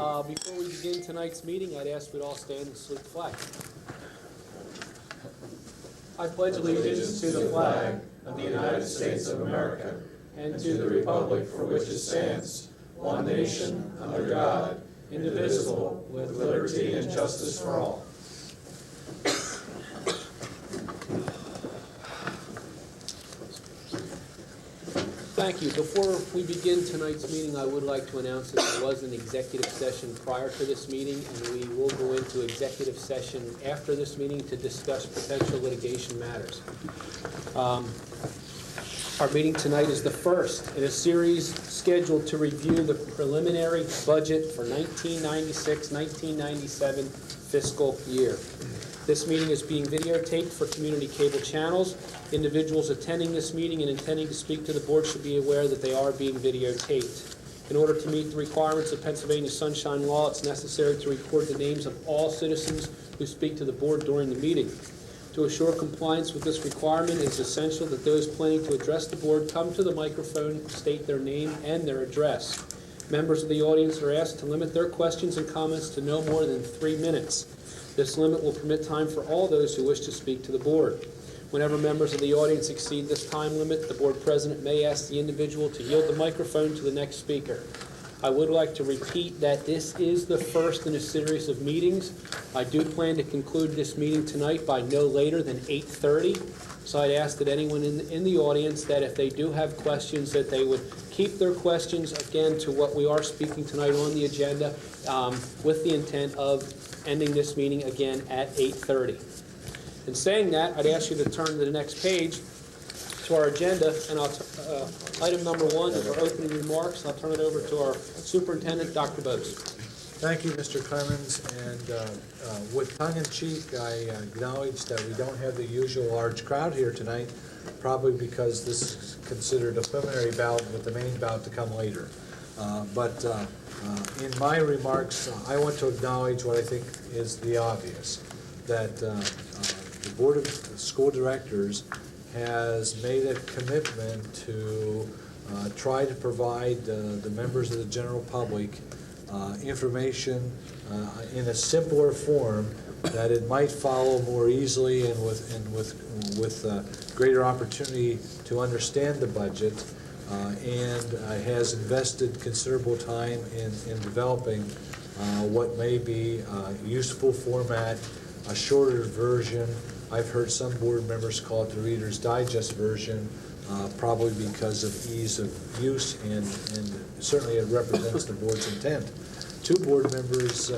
Before we begin tonight's meeting, I'd ask we'd all stand and salute the flag. I pledge allegiance to the flag of the United States of America and to the republic for which it stands, one nation, under God, indivisible, with liberty and justice for all. Thank you. Before we begin tonight's meeting, I would like to announce that there was an executive session prior to this meeting, and we will go into executive session after this meeting to discuss potential litigation matters. Our meeting tonight is the first in a series scheduled to review the preliminary budget for 1996-1997 fiscal year. This meeting is being videotaped for community cable channels. Individuals attending this meeting and intending to speak to the board should be aware that they are being videotaped. In order to meet the requirements of Pennsylvania Sunshine Law, it's necessary to record the names of all citizens who speak to the board during the meeting. To assure compliance with this requirement, it is essential that those planning to address the board come to the microphone, state their name and their address. Members of the audience are asked to limit their questions and comments to no more than 3 minutes. This limit will permit time for all those who wish to speak to the board. Whenever members of the audience exceed this time limit, the board president may ask the individual to yield the microphone to the next speaker. I would like to repeat that this is the first in a series of meetings. I do plan to conclude this meeting tonight by no later than 8:30. So I'd ask that anyone in the audience that if they do have questions, that they would keep their questions, again, to what we are speaking tonight on the agenda, with the intent of ending this meeting again at 8:30. In saying that, I'd ask you to turn to the next page to our agenda, and item number 1 is our opening remarks. I'll turn it over to our superintendent, Dr. Bose. Thank you, Mr. Clemens, and with tongue-in-cheek, I acknowledge that we don't have the usual large crowd here tonight, probably because this is considered a preliminary bout with the main bout to come later. But in my remarks, I want to acknowledge what I think is the obvious, that the Board of School Directors has made a commitment to try to provide the members of the general public information in a simpler form, that it might follow more easily and with greater opportunity to understand the budget, and has invested considerable time in developing what may be a useful format, a shorter version. I've heard some board members call it the Reader's Digest version, probably because of ease of use, and certainly it represents the board's intent. 2 board members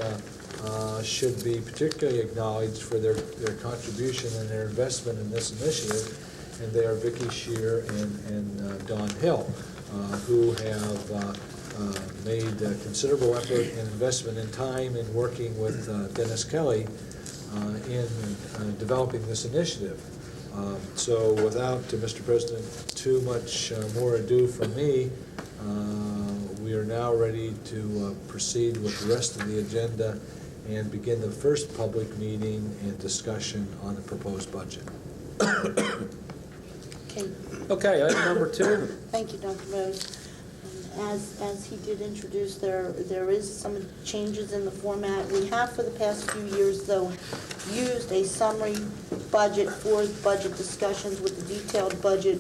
should be particularly acknowledged for their contribution and their investment in this initiative, and they are Vicki Shear and Don Hill, who have made considerable effort and investment in time in working with Dennis Kelly in developing this initiative. So without, Mr. President, too much more ado from me, we are now ready to proceed with the rest of the agenda and begin the first public meeting and discussion on the proposed budget. Okay, item number 2. Thank you, Dr. Bose. As he did introduce, there is some changes in the format. We have for the past few years, though, used a summary budget for budget discussions, with the detailed budget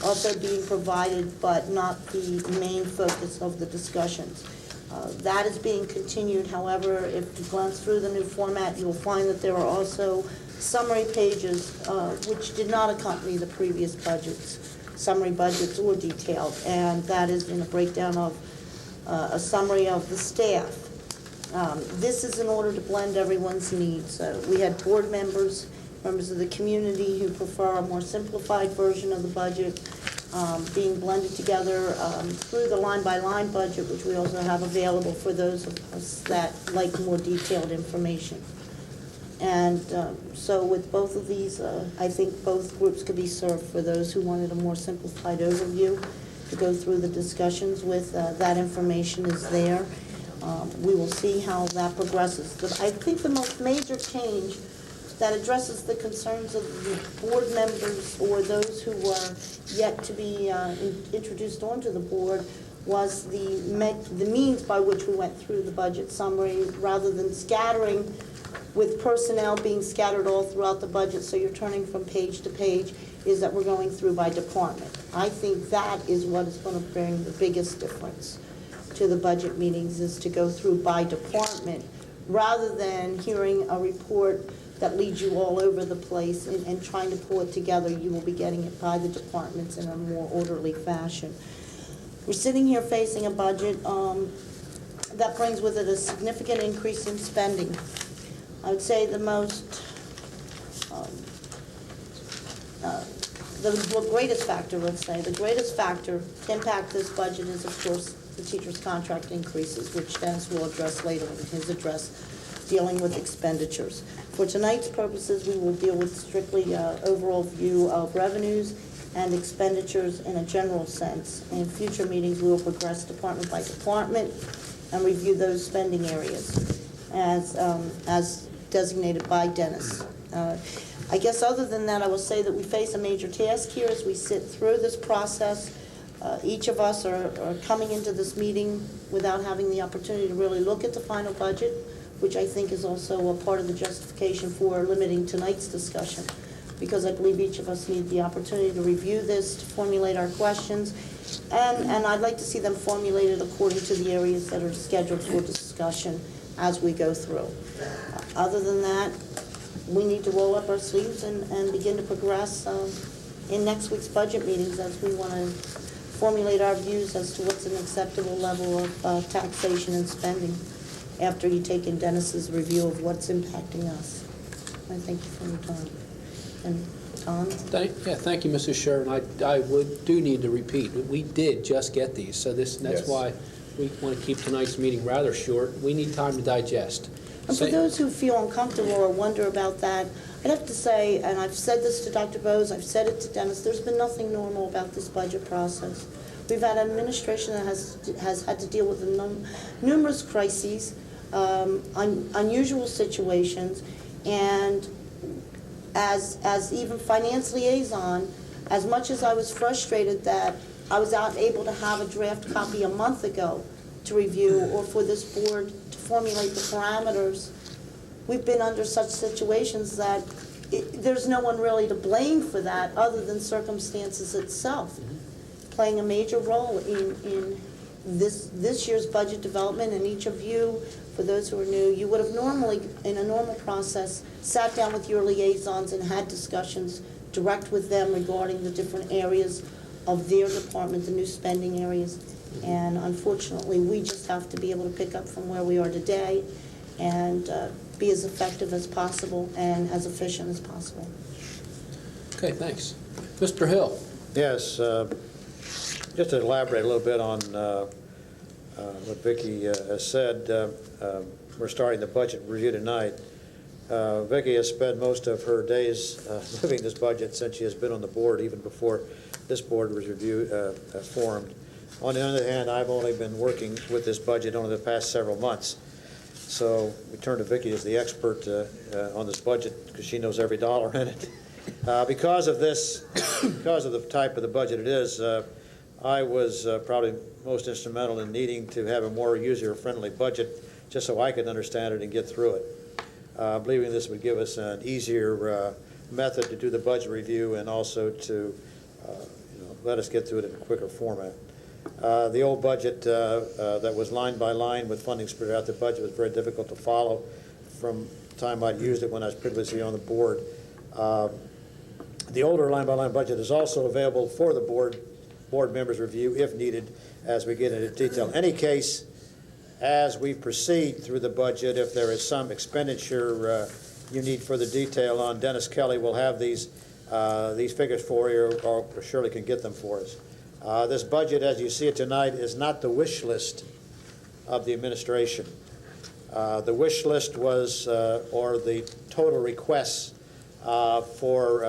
also being provided, but not the main focus of the discussions. That is being continued. However, if you glance through the new format, you'll find that there are also summary pages which did not accompany the previous budgets. Summary budgets or detailed, and that is in a breakdown of a summary of the staff. This is in order to blend everyone's needs. We had board members of the community who prefer a more simplified version of the budget, being blended together through the line-by-line budget, which we also have available for those of us that like more detailed information. And so with both of these, I think both groups could be served for those who wanted a more simplified overview to go through the discussions with. That information is there. We will see how that progresses. But I think the most major change that addresses the concerns of the board members or those who were yet to be introduced onto the board was the means by which we went through the budget summary, rather than scattering with personnel being scattered all throughout the budget, so you're turning from page to page, is that we're going through by department. I think that is what is going to bring the biggest difference to the budget meetings, is to go through by department, rather than hearing a report that leads you all over the place and trying to pull it together. You will be getting it by the departments in a more orderly fashion. We're sitting here facing a budget that brings with it a significant increase in spending. I would say the greatest factor, the greatest factor to impact this budget is, of course, the teachers' contract increases, which Dennis will address later in his address, dealing with expenditures. For tonight's purposes, we will deal with strictly overall view of revenues and expenditures in a general sense. In future meetings, we will progress department by department and review those spending areas as designated by Dennis. I guess other than that, I will say that we face a major task here as we sit through this process. Each of us are coming into this meeting without having the opportunity to really look at the final budget, which I think is also a part of the justification for limiting tonight's discussion, because I believe each of us need the opportunity to review this, to formulate our questions, and I'd like to see them formulated according to the areas that are scheduled for discussion as we go through. Other than that, we need to roll up our sleeves and begin to progress in next week's budget meetings, as we want to formulate our views as to what's an acceptable level of taxation and spending after you take in Dennis's review of what's impacting us. I thank you for your time. And Tom? Thank you, Mrs. Sherman. I do need to repeat, we did just get these, so that's Yes. why we want to keep tonight's meeting rather short. We need time to digest. And for those who feel uncomfortable or wonder about that, I'd have to say, and I've said this to Dr. Bose, I've said it to Dennis, there's been nothing normal about this budget process. We've had an administration that has had to deal with numerous crises, unusual situations, and as even finance liaison, as much as I was frustrated that I was not able to have a draft copy a month ago to review, or for this board to formulate the parameters, we've been under such situations that there's no one really to blame for that other than circumstances itself, playing a major role in this year's budget development. And each of you, for those who are new, you would have normally, in a normal process, sat down with your liaisons and had discussions direct with them regarding the different areas of their department, the new spending areas. And unfortunately, we just have to be able to pick up from where we are today and be as effective as possible and as efficient as possible. Okay, thanks. Mr. Hill. Yes, just to elaborate a little bit on what Vicki has said, we're starting the budget review tonight. Vicki has spent most of her days living this budget since she has been on the board, even before this board was formed. On the other hand, I've only been working with this budget only the past several months. So we turn to Vicki as the expert on this budget, because she knows every dollar in it. Because of this, because of the type of the budget it is, I was probably most instrumental in needing to have a more user-friendly budget, just so I could understand it and get through it. Believing this would give us an easier method to do the budget review, and also to let us get through it in a quicker format. The old budget that was line by line with funding spread out the budget was very difficult to follow from the time I'd used it when I was previously on the board. The older line by line budget is also available for the board members' review if needed as we get into detail. In any case, as we proceed through the budget, if there is some expenditure you need further detail on, Dennis Kelly will have these figures for you, or Shirley can get them for us. This budget, as you see it tonight, is not the wish list of the administration. The wish list was, or the total requests for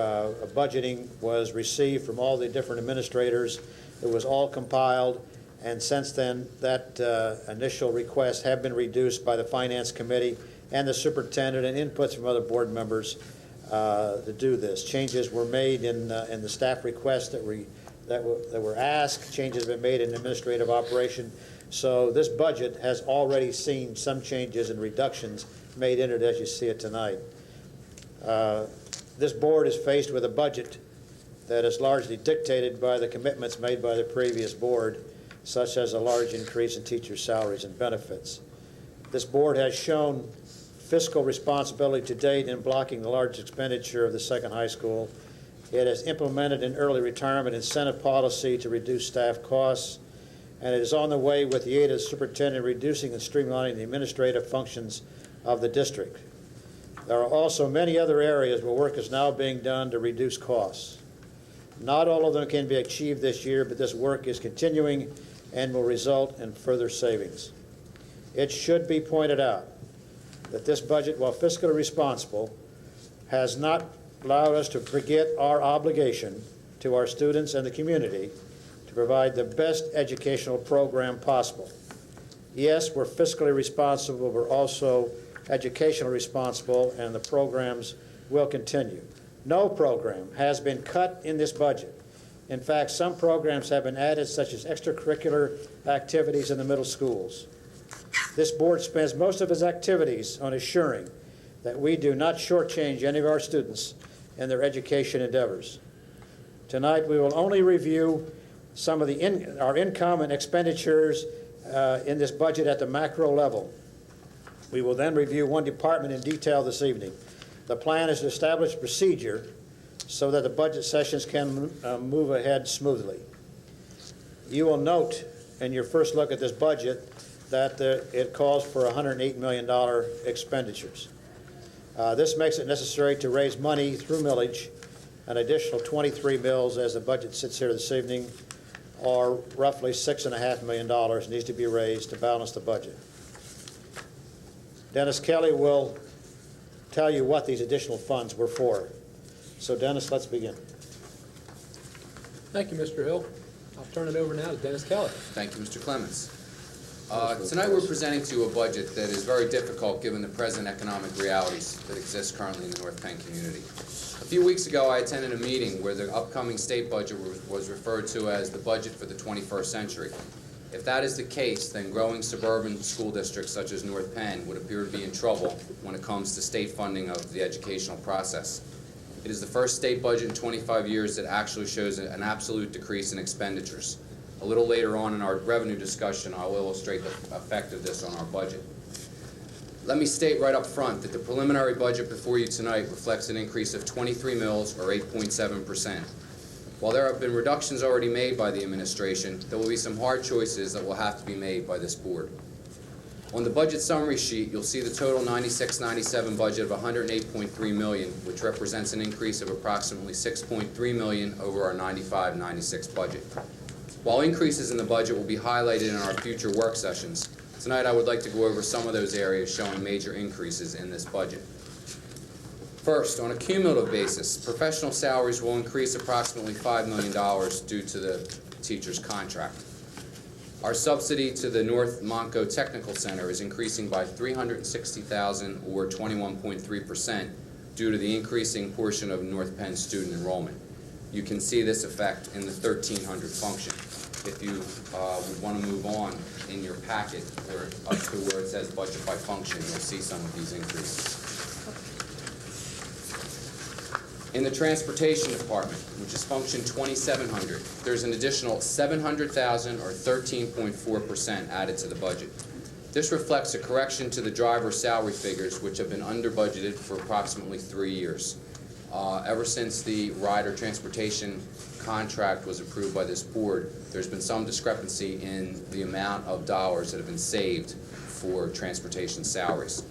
budgeting was received from all the different administrators. It was all compiled, and since then, that initial requests have been reduced by the Finance Committee and the superintendent, and inputs from other board members to do this. Changes were made in the staff requests that that were asked. Changes have been made in administrative operation. So this budget has already seen some changes and reductions made in it as you see it tonight. This board is faced with a budget that is largely dictated by the commitments made by the previous board, such as a large increase in teachers' salaries and benefits. This board has shown fiscal responsibility to date in blocking the large expenditure of the second high school. It has implemented an early retirement incentive policy to reduce staff costs, and it is on the way with the aid of the superintendent reducing and streamlining the administrative functions of the district. There are also many other areas where work is now being done to reduce costs. Not all of them can be achieved this year, but this work is continuing and will result in further savings. It should be pointed out that this budget, while fiscally responsible, has not allowed us to forget our obligation to our students and the community to provide the best educational program possible. Yes, we're fiscally responsible, we're also educationally responsible, and the programs will continue. No program has been cut in this budget. In fact, some programs have been added, such as extracurricular activities in the middle schools. This board spends most of its activities on assuring that we do not shortchange any of our students in their education endeavors. Tonight, we will only review some of our income and expenditures in this budget at the macro level. We will then review one department in detail this evening. The plan is to establish a procedure so that the budget sessions can move ahead smoothly. You will note in your first look at this budget that it calls for $108 million expenditures. This makes it necessary to raise money through millage, an additional 23 mills as the budget sits here this evening, or roughly $6.5 million needs to be raised to balance the budget. Dennis Kelly will tell you what these additional funds were for. So Dennis, let's begin. Thank you, Mr. Hill. I'll turn it over now to Dennis Kelly. Thank you, Mr. Clemens. Tonight we're presenting to you a budget that is very difficult given the present economic realities that exist currently in the North Penn community. A few weeks ago I attended a meeting where the upcoming state budget was referred to as the budget for the 21st century. If that is the case, then growing suburban school districts such as North Penn would appear to be in trouble when it comes to state funding of the educational process. It is the first state budget in 25 years that actually shows an absolute decrease in expenditures. A little later on in our revenue discussion, I'll illustrate the effect of this on our budget. Let me state right up front that the preliminary budget before you tonight reflects an increase of 23 mills, or 8.7%. While there have been reductions already made by the administration, there will be some hard choices that will have to be made by this board. On the budget summary sheet, you'll see the total 96-97 budget of $108.3 million, which represents an increase of approximately $6.3 million over our 95-96 budget. While increases in the budget will be highlighted in our future work sessions, tonight I would like to go over some of those areas showing major increases in this budget. First, on a cumulative basis, professional salaries will increase approximately $5 million due to the teacher's contract. Our subsidy to the North Monco Technical Center is increasing by $360,000 or 21.3% due to the increasing portion of North Penn student enrollment. You can see this effect in the 1300 function. If you would want to move on in your packet up to where it says budget by function, you'll see some of these increases. In the transportation department, which is function 2700, there's an additional $700,000 or 13.4% added to the budget. This reflects a correction to the driver's salary figures, which have been under budgeted for approximately 3 years. Ever since the rider transportation contract was approved by this board, there's been some discrepancy in the amount of dollars that have been saved for transportation salaries.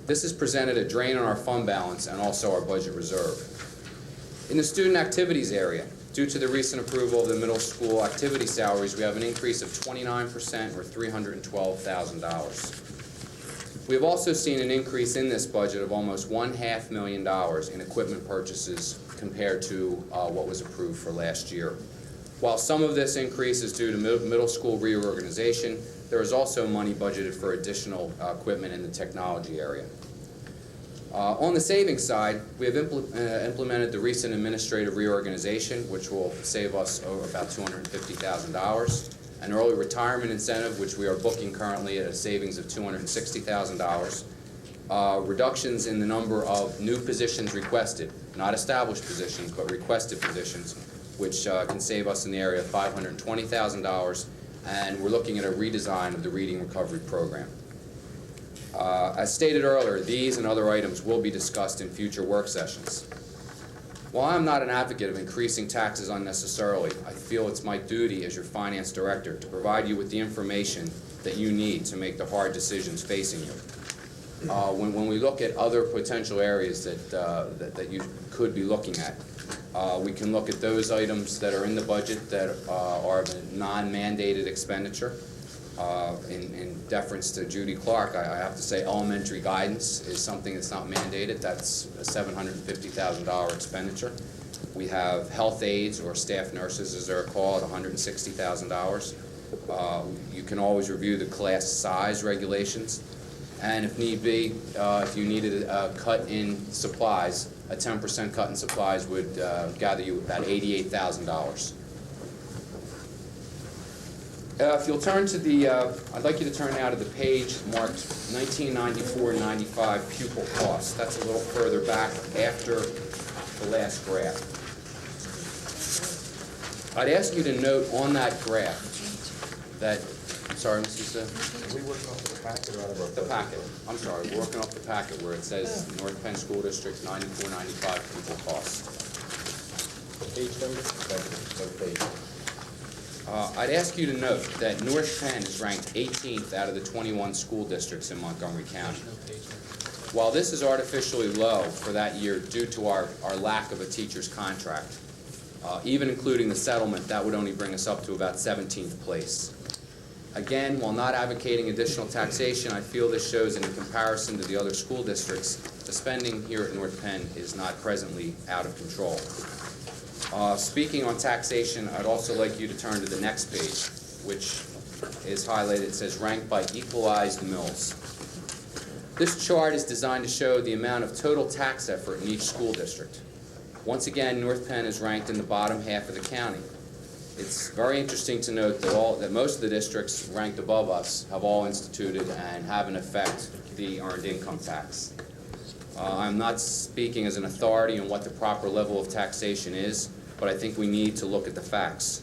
This has presented a drain on our fund balance and also our budget reserve. In the student activities area, due to the recent approval of the middle school activity salaries, we have an increase of 29% or $312,000. We have also seen an increase in this budget of almost $500,000 in equipment purchases compared to what was approved for last year. While some of this increase is due to middle school reorganization, there is also money budgeted for additional equipment in the technology area. On the savings side, we have implemented the recent administrative reorganization, which will save us about $250,000. An early retirement incentive, which we are booking currently at a savings of $260,000. Reductions in the number of new positions requested, not established positions, but requested positions, which can save us in the area of $520,000. And we're looking at a redesign of the Reading Recovery Program. As stated earlier, these and other items will be discussed in future work sessions. While I'm not an advocate of increasing taxes unnecessarily, I feel it's my duty as your finance director to provide you with the information that you need to make the hard decisions facing you. When we look at other potential areas that you could be looking at, we can look at those items that are in the budget that are of a non-mandated expenditure. In deference to Judy Clark, I have to say elementary guidance is something that's not mandated. That's a $750,000 expenditure. We have health aides or staff nurses, as they're called, $160,000. You can always review the class size regulations. And if need be, if you needed a cut in supplies, a 10% cut in supplies would gather you about $88,000. If you'll turn to the, I'd like you to turn now to the page marked 1994-95 pupil costs. That's a little further back after the last graph. I'd ask you to note on that graph that, sorry, Mrs. Are we working off the packet or out of our The packet. I'm sorry, we're working off the packet where it says North Penn School District 94-95 pupil costs. page number? No page. I'd ask you to note that North Penn is ranked 18th out of the 21 school districts in Montgomery County. While this is artificially low for that year due to our lack of a teacher's contract, even including the settlement, that would only bring us up to about 17th place. Again, while not advocating additional taxation, I feel this shows that in comparison to the other school districts, the spending here at North Penn is not presently out of control. Speaking on taxation, I'd also like you to turn to the next page, which is highlighted. It says ranked by equalized mills. This chart is designed to show the amount of total tax effort in each school district. Once again, North Penn is ranked in the bottom half of the county. It's very interesting to note that most of the districts ranked above us have all instituted and have in effect the earned income tax. I'm not speaking as an authority on what the proper level of taxation is, but I think we need to look at the facts.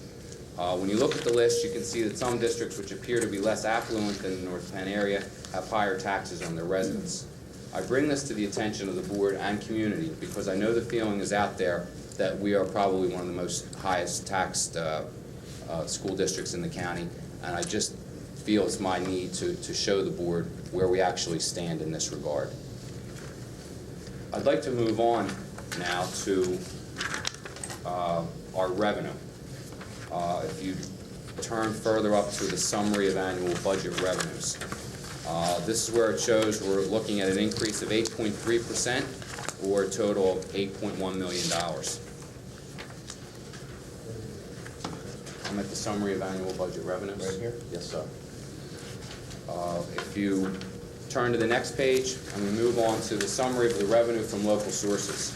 When you look at the list, you can see that some districts which appear to be less affluent than the North Penn area have higher taxes on their residents. I bring this to the attention of the board and community because I know the feeling is out there that we are probably one of the most highest taxed school districts in the county, and I just feel it's my need to show the board where we actually stand in this regard. I'd like to move on now to our revenue. If you turn further up to the summary of annual budget revenues, this is where it shows we're looking at an increase of 8.3% or a total of $8.1 million. I'm at the summary of annual budget revenues. Right here? Yes, sir. If you turn to the next page, and we move on to the summary of the revenue from local sources.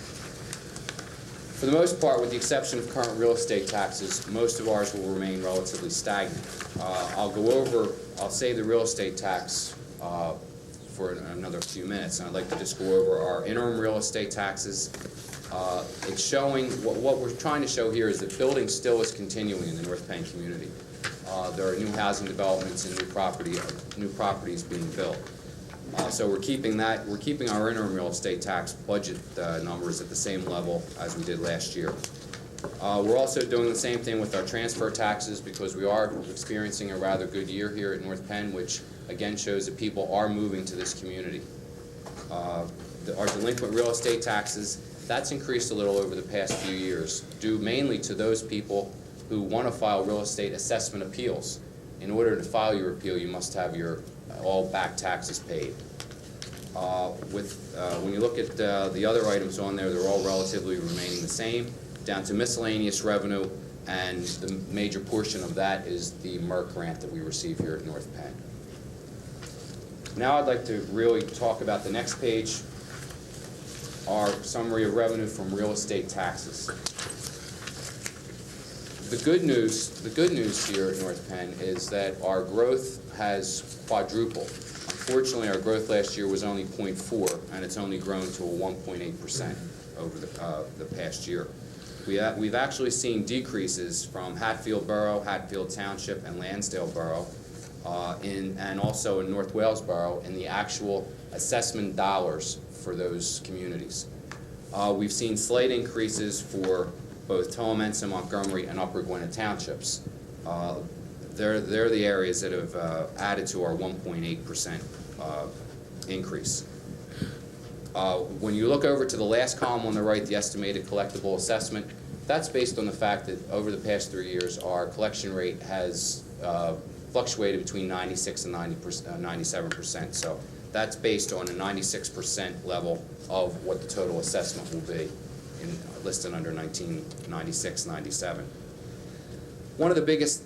For the most part, with the exception of current real estate taxes, most of ours will remain relatively stagnant. I'll save the real estate tax for another few minutes, and I'd like to just go over our interim real estate taxes. It's showing, what we're trying to show here is that building still is continuing in the North Penn community. There are new housing developments and new properties being built. So we're keeping our interim real estate tax budget numbers at the same level as we did last year. We're also doing the same thing with our transfer taxes because we are experiencing a rather good year here at North Penn, which again shows that people are moving to this community. Our delinquent real estate taxes, that's increased a little over the past few years, due mainly to those people who want to file real estate assessment appeals. In order to file your appeal, you must have your all back taxes paid. When you look at the other items on there, they're all relatively remaining the same, down to miscellaneous revenue, and the major portion of that is the MERC grant that we receive here at North Penn. Now I'd like to really talk about the next page, our summary of revenue from real estate taxes. The good news here at North Penn is that our growth has quadrupled. Unfortunately, our growth last year was only 0.4, and it's only grown to a 1.8% over the past year. We've actually seen decreases from Hatfield Borough, Hatfield Township, and Lansdale Borough, and also in North Wales Borough, in the actual assessment dollars for those communities. We've seen slight increases for both Tollemense, Montgomery, and Upper Gwinnett Townships. They're the areas that have added to our 1.8% increase. When you look over to the last column on the right, the estimated collectible assessment, that's based on the fact that over the past 3 years, our collection rate has fluctuated between 96 and 97%. So that's based on a 96% level of what the total assessment will be listed under 1996-97. One of the biggest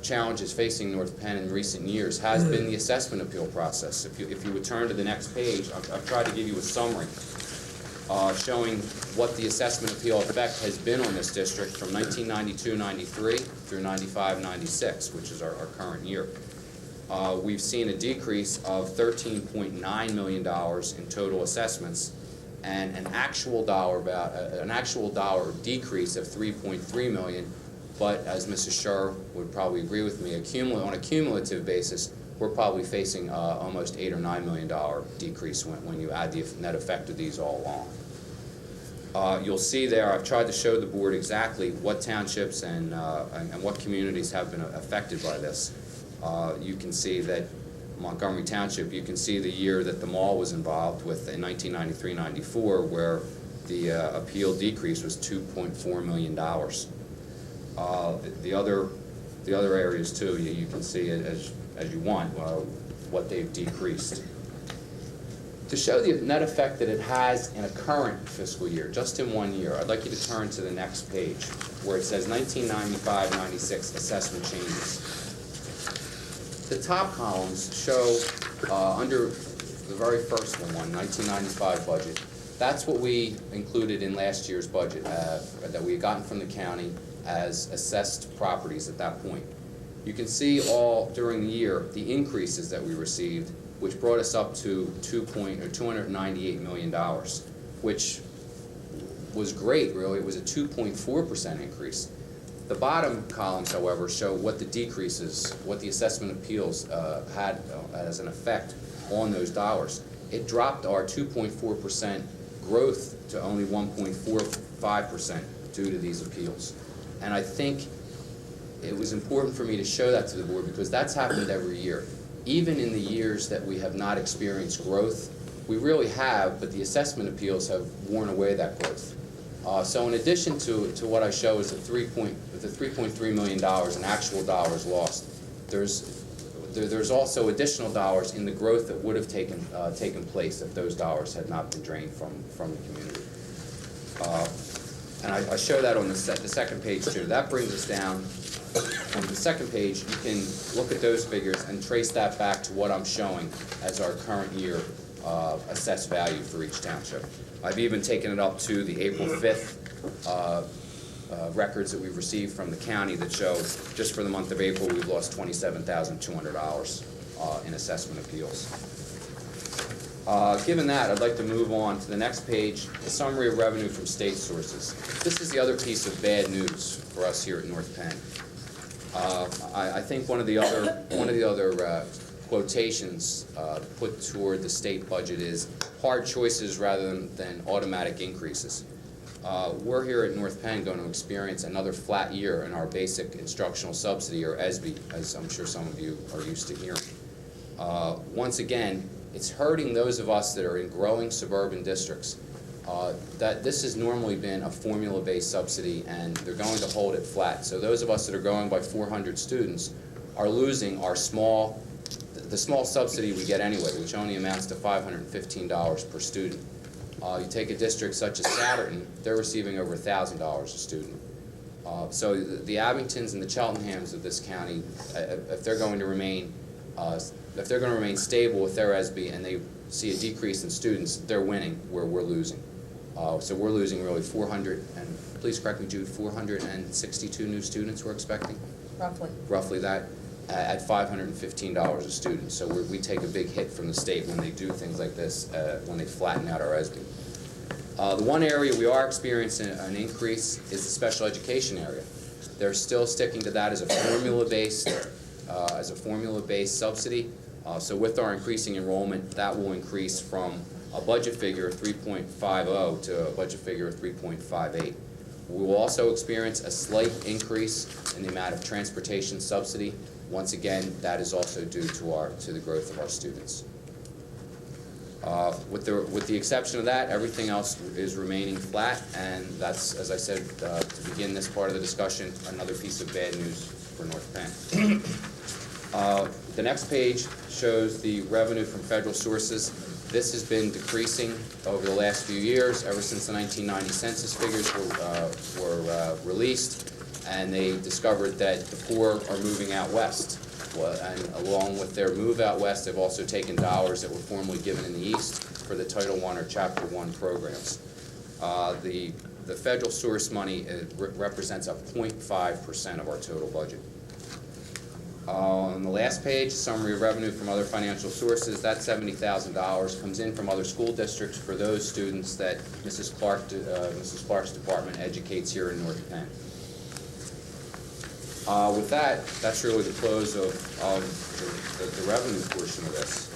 challenges facing North Penn in recent years has been the assessment appeal process. If you would turn to the next page, I've tried to give you a summary showing what the assessment appeal effect has been on this district from 1992-93 through 95-96, which is our current year. We've seen a decrease of $13.9 million in total assessments, and an actual dollar decrease of $3.3 million. But as Mrs. Scher would probably agree with me, on a cumulative basis, we're probably facing almost $8 or $9 million decrease when you add the net effect of these all along. You'll see there, I've tried to show the board exactly what townships and what communities have been affected by this. You can see that Montgomery Township, you can see the year that the mall was involved with in 1993-94, where the appeal decrease was $2.4 million. The other areas too, you can see it as you want what they've decreased. To show the net effect that it has in a current fiscal year, just in 1 year, I'd like you to turn to the next page where it says 1995-96 assessment changes. The top columns show under the very first one, 1995 budget. That's what we included in last year's budget that we had gotten from the county as assessed properties at that point. You can see all during the year the increases that we received, which brought us up to $298 million, which was great, really. It was a 2.4% increase. The bottom columns, however, show what the decreases, what the assessment appeals had as an effect on those dollars. It dropped our 2.4% growth to only 1.45% due to these appeals. And I think it was important for me to show that to the board because that's happened every year. Even in the years that we have not experienced growth, we really have, but the assessment appeals have worn away that growth. So in addition to what I show is the $3.3 million in actual dollars lost, there's also additional dollars in the growth that would have taken place if those dollars had not been drained from the community. And I show that on the second page too. That brings us down. On the second page, you can look at those figures and trace that back to what I'm showing as our current year assessed value for each township. I've even taken it up to the April 5th records that we've received from the county that show just for the month of April we've lost $27,200 in assessment appeals. Given that, I'd like to move on to the next page, the summary of revenue from state sources. This is the other piece of bad news for us here at North Penn. I think one of the other quotations put toward the state budget is hard choices rather than automatic increases. We're here at North Penn going to experience another flat year in our basic instructional subsidy, or ESB, as I'm sure some of you are used to hearing. Once again, it's hurting those of us that are in growing suburban districts. That this has normally been a formula-based subsidy, and they're going to hold it flat. So those of us that are growing by 400 students are losing the small subsidy we get anyway, which only amounts to $515 per student. You take a district such as Satterton, they're receiving over $1,000 a student. So the Abingtons and the Cheltenhams of this county, if they're going to remain stable with their ESB and they see a decrease in students, they're winning where we're losing. So we're losing really 400, and please correct me, Jude, 462 new students we're expecting? Roughly that, at $515 a student. So we take a big hit from the state when they do things like this, when they flatten out our ESB. The one area we are experiencing an increase is the special education area. They're still sticking to that as a formula-based subsidy. So with our increasing enrollment, that will increase from a budget figure of 3.50 to a budget figure of 3.58. We will also experience a slight increase in the amount of transportation subsidy. Once again, that is also due to the growth of our students. With the exception of that, everything else is remaining flat, and that's, as I said, to begin this part of the discussion, another piece of bad news for North Penn. The next page shows the revenue from federal sources. This has been decreasing over the last few years, ever since the 1990 census figures were released, and they discovered that the poor are moving out west. And along with their move out west, they've also taken dollars that were formerly given in the east for the Title I or Chapter 1 programs. The federal source money represents a 0.5% of our total budget. On the last page, summary of revenue from other financial sources. That $70,000 comes in from other school districts for those students that Mrs. Clark's department educates here in North Penn. With that, that's really the close of the revenue portion of this.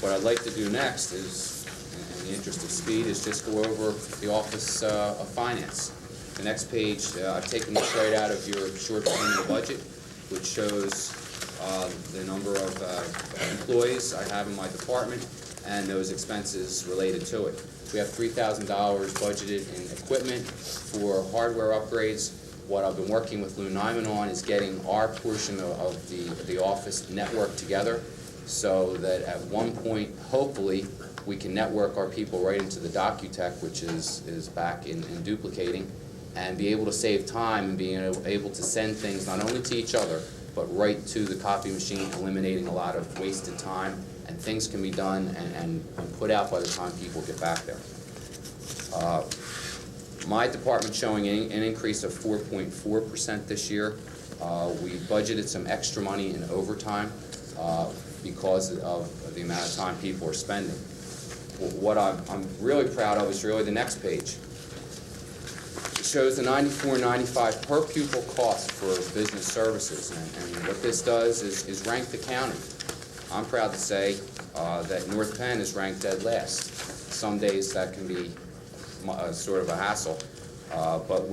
What I'd like to do next is, in the interest of speed, is just go over the Office of Finance. The next page, I've taken this right out of your short annual budget, which shows the number of employees I have in my department and those expenses related to it. We have $3,000 budgeted in equipment for hardware upgrades. What I've been working with Lou Nyman on is getting our portion of the office network together so that at one point, hopefully, we can network our people right into the DocuTech, which is back in duplicating, and be able to save time and being able to send things not only to each other, but right to the copy machine, eliminating a lot of wasted time, and things can be done and put out by the time people get back there. My department showing an increase of 4.4% this year. We budgeted some extra money in overtime because of the amount of time people are spending. What I'm really proud of is really the next page. It shows the $94.95 per pupil cost for business services, and what this does is rank the county. I'm proud to say that North Penn is ranked dead last. Some days that can be sort of a hassle, but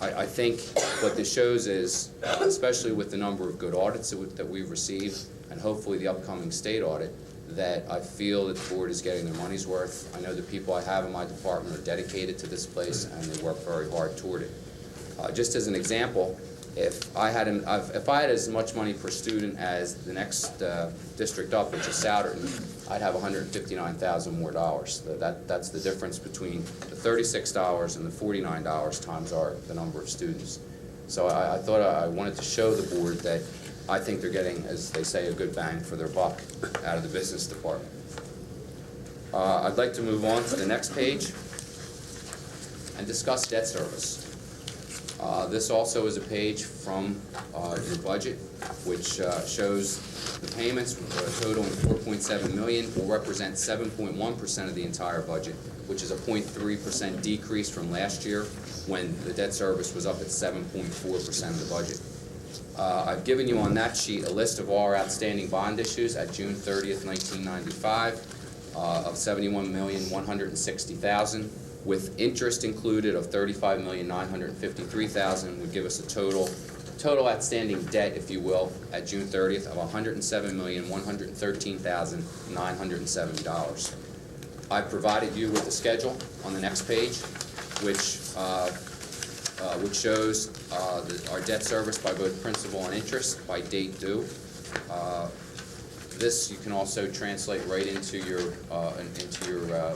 I think what this shows is, especially with the number of good audits that we've received, and hopefully the upcoming state audit, that I feel that the board is getting their money's worth. I know the people I have in my department are dedicated to this place, and they work very hard toward it. Just as an example, if I had as much money per student as the next district up, which is Souderton, I'd have $159,000 more dollars. That's the difference between the $36 and the $49 times the number of students. So I thought I wanted to show the board that I think they're getting, as they say, a good bang for their buck out of the business department. I'd like to move on to the next page and discuss debt service. This also is a page from your budget, which shows the payments totaling $4.7 million will represent 7.1% of the entire budget, which is a 0.3% decrease from last year when the debt service was up at 7.4% of the budget. I've given you on that sheet a list of all our outstanding bond issues at June 30th, 1995 of $71,160,000. With interest included of $35,953,000 would give us a total outstanding debt, if you will, at June 30th of $107,113,970. I provided you with a schedule on the next page, which shows our debt service by both principal and interest by date due. This you can also translate right into your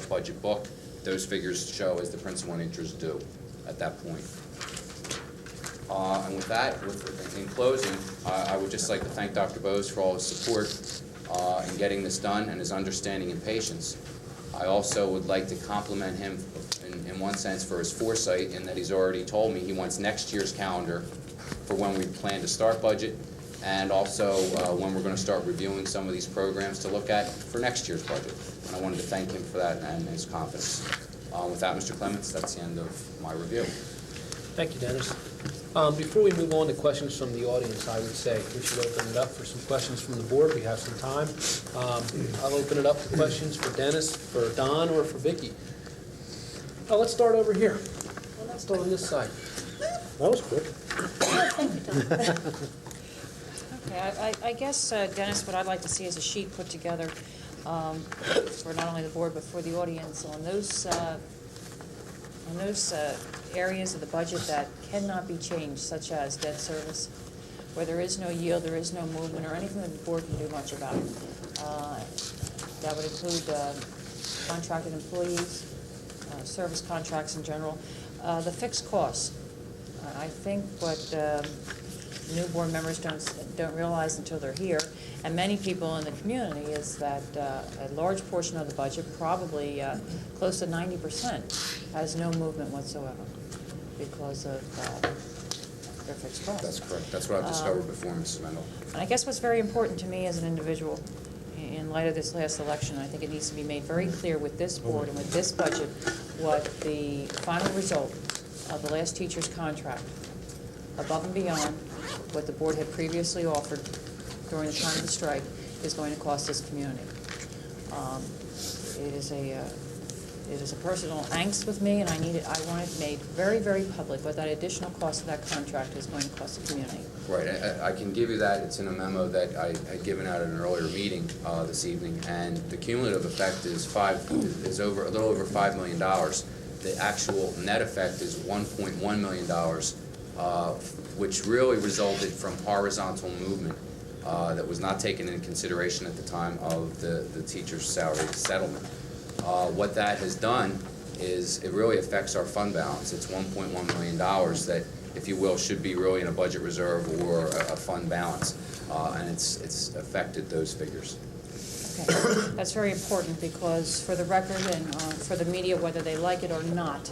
budget book. Those figures show as the principal and interest due at that point. And with that, in closing, I would just like to thank Dr. Bose for all his support in getting this done and his understanding and patience. I also would like to compliment him in one sense for his foresight in that he's already told me he wants next year's calendar for when we plan to start budget, and also when we're going to start reviewing some of these programs to look at for next year's budget. And I wanted to thank him for that and his confidence. With that, Mr. Clements, that's the end of my review. Thank you, Dennis. Before we move on to questions from the audience, I would say we should open it up for some questions from the board. We have some time. I'll open it up to questions for Dennis, for Don, or for Vicki. Oh, let's start over here. Let's start on this side. That was quick. Okay, I guess, Dennis, what I'd like to see is a sheet put together for not only the board but for the audience on those areas of the budget that cannot be changed, such as debt service, where there is no yield, there is no movement, or anything that the board can do much about. That would include contracted employees, service contracts in general, the fixed costs. I think what new board members don't realize until they're here, and many people in the community, is that a large portion of the budget, probably close to 90%, has no movement whatsoever because of their fixed costs. That's correct. That's what I've discovered before, Mrs. Mendel. And I guess what's very important to me as an individual, in light of this last election, I think it needs to be made very clear with this board and with this budget what the final result of the last teacher's contract, above and beyond what the board had previously offered during the time of the strike, is going to cost this community. It is a personal angst with me, and I want it made very, very public what that additional cost of that contract is going to cost the community. Right, I can give you that. It's in a memo that I had given out at an earlier meeting this evening, and the cumulative effect is a little over $5 million. The actual net effect is $1.1 million, which really resulted from horizontal movement that was not taken into consideration at the time of the teacher's salary settlement. What that has done is it really affects our fund balance. It's $1.1 million that, if you will, should be really in a budget reserve or a fund balance, and it's affected those figures. Okay, that's very important, because for the record and for the media, whether they like it or not,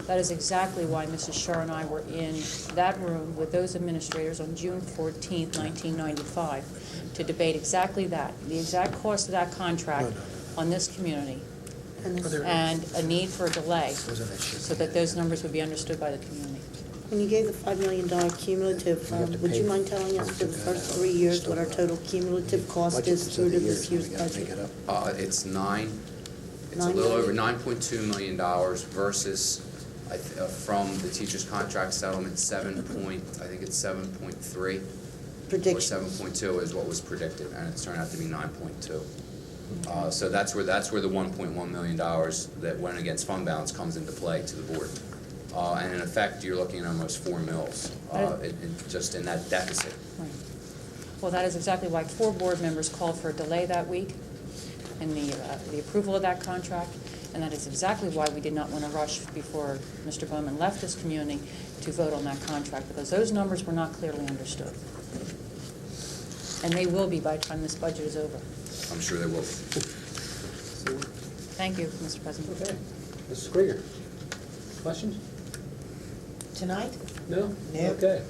that is exactly why Mrs. Scher and I were in that room with those administrators on June 14th, 1995, to debate exactly that, the exact cost of that contract on this community, and a need for a delay so that those numbers would be understood by the community. When you gave the $5 million cumulative, would you mind telling us for the first 3 years what our total cumulative cost is through to this year's budget? It's a little over $9.2 million versus from the teacher's contract settlement, I think it's 7.3 Prediction. or 7.2 is what was predicted, and it's turned out to be 9.2. So that's where the $1.1 million that went against fund balance comes into play to the board. And in effect, you're looking at almost 4 mils just in that deficit. Right. Well, that is exactly why 4 board members called for a delay that week in the approval of that contract, and that is exactly why we did not want to rush before Mr. Bowman left this community to vote on that contract, because those numbers were not clearly understood. And they will be by the time this budget is over. I'm sure they will. Thank you, Mr. President. Okay. Mrs. Krieger, questions? Tonight? No? No. Okay.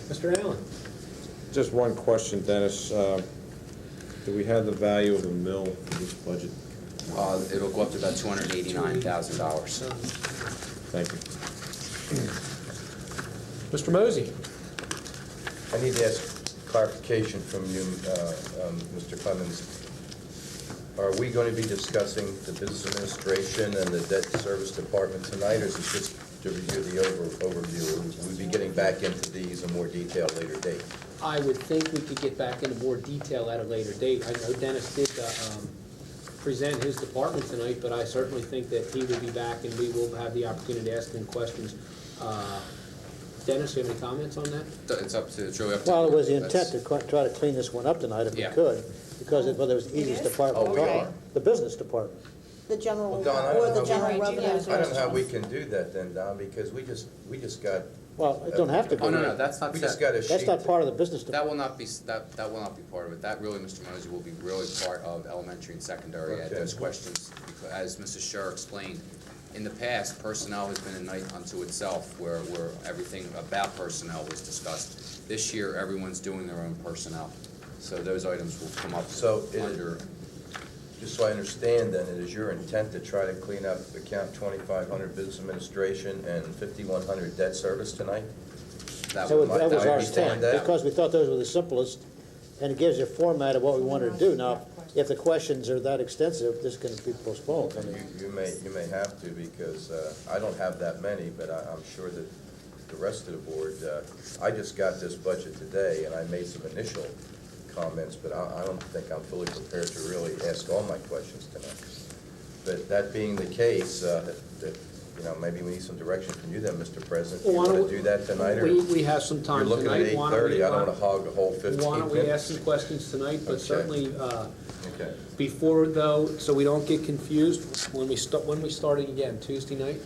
Mr. Allen? Just one question, Dennis. Do we have the value of a mill in this budget? It'll go up to about $289,000. Thank you. Mr. Mosey? I need to ask clarification from you, Mr. Clemens. Are we going to be discussing the business administration and the debt service department tonight, or is it just to review the overview? Will we be getting back into these in more detail at a later date? I would think we could get back into more detail at a later date. I know Dennis did present his department tonight, but I certainly think that he will be back and we will have the opportunity to ask him questions. Dennis, do you have any comments on that? It's really up to Well, it you. was the intent to try to clean this one up tonight if we Yeah. could, because it was the easiest department. Oh, we are? The business department. The general, Well, Don, I or don't the know. general I revenue. I don't know how we can do that then, Don, because we just got Well, it don't have to be. Oh, no, that's not. We just got a sheet. That's not part of the business That department. will not be, that will not be part of it. That really, Mr. Mosey, will be really part of elementary and secondary ed. Okay. Those questions, because as Mrs. Scher explained, in the past, personnel has been a night unto itself, where everything about personnel was discussed. This year, everyone's doing their own personnel, so those items will come up So under. Just so I understand, then, it is your intent to try to clean up account 2,500 business administration and 5,100 debt service tonight? That That was would- our I understand intent, that. because we thought those were the simplest, and it gives you a format of what we wanted to do. Now, if the questions are that extensive, this can be postponed. I mean, You may have to, because I don't have that many, but I'm sure that the rest of the board, I just got this budget today, and I made some initial comments, but I don't think I'm fully prepared to really ask all my questions tonight. But that being the case, maybe we need some direction from you then, Mr. President. Do you Well, why want don't to do that tonight, or We have some you're time looking at tonight. Why don't 8:30? we- I don't want to hog the whole 15 minutes. Why don't we ask some questions tonight, but Okay. certainly, Okay. before though, so we don't get confused, when we starting again, Tuesday night?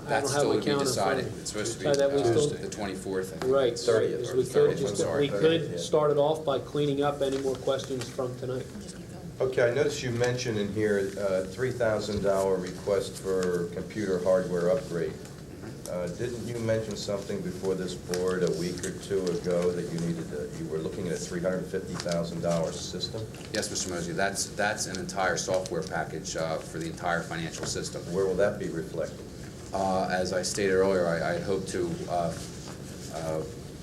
I That's don't have still my to be calendar in front of decided. me. It's supposed to be So that we still- the 24th, I think. Right, It's 30th, because or we 30th, could, I'm sorry, we 30th, yeah. could start it off by cleaning up any more questions from tonight. Okay, I noticed you mentioned in here $3,000 request for computer hardware upgrade. Didn't you mention something before this board a week or two ago that you were looking at a $350,000 system? Yes, Mr. Mosey, that's an entire software package for the entire financial system. Where will that be reflected? As I stated earlier, I had hoped to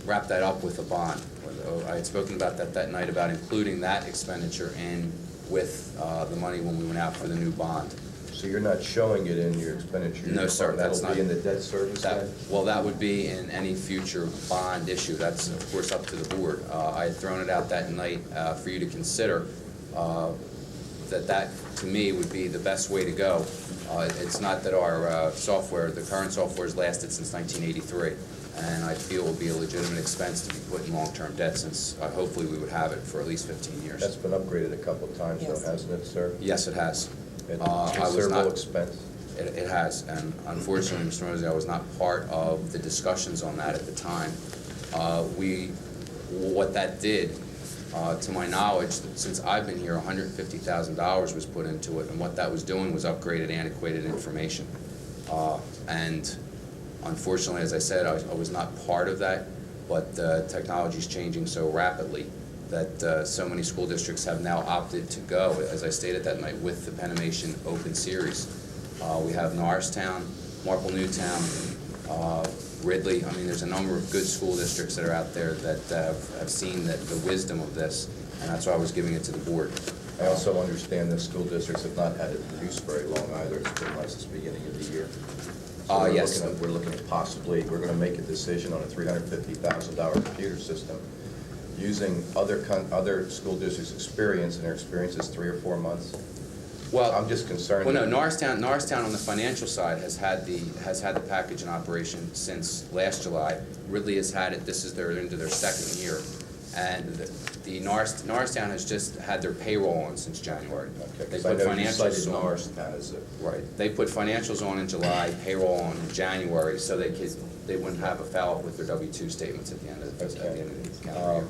wrap that up with a bond. I had spoken about that night, about including that expenditure in with the money when we went out for the new bond. So you're not showing it in your expenditure? No, sir, that's That'll be in not- the debt service then? Well, that would be in any future bond issue. That's, of course, up to the board. I had thrown it out that night for you to consider, that to me would be the best way to go. It's not that our software, the current software has lasted since 1983, and I feel it will be a legitimate expense to be put in long-term debt, since hopefully we would have it for at least 15 years. That's been upgraded a couple of times though, Yes. hasn't it, sir? Yes, it has. At I was considerable not- expense? It has, and unfortunately, Mr. Mosey, I was not part of the discussions on that at the time. What that did, to my knowledge, since I've been here, $150,000 was put into it, and what that was doing was upgraded antiquated information. And unfortunately, as I said, I was not part of that, but technology is changing so rapidly that so many school districts have now opted to go, as I stated that night, with the Penimation Open Series. We have Norristown, Marple Newtown, Ridley. I mean, there's a number of good school districts that are out there that have seen the wisdom of this, and that's why I was giving it to the board. I also understand that school districts have not had it used very long either. It's been like since the beginning of the year. So Yes. we're looking at possibly, we're going to make a decision on a $350,000 computer system using other school districts' experience, and their experience is 3 or 4 months. Well, I'm just concerned. Well, no, Norristown on the financial side has had the package in operation since last July. Ridley has had it. They're into their second year, and the Norristown has just had their payroll on since January. Okay, They because I put know you cited financials on. Norristown as a... Right. They put financials on in July, payroll on in January, so they wouldn't have a foul-up with their W-2 statements at the end of the calendar year.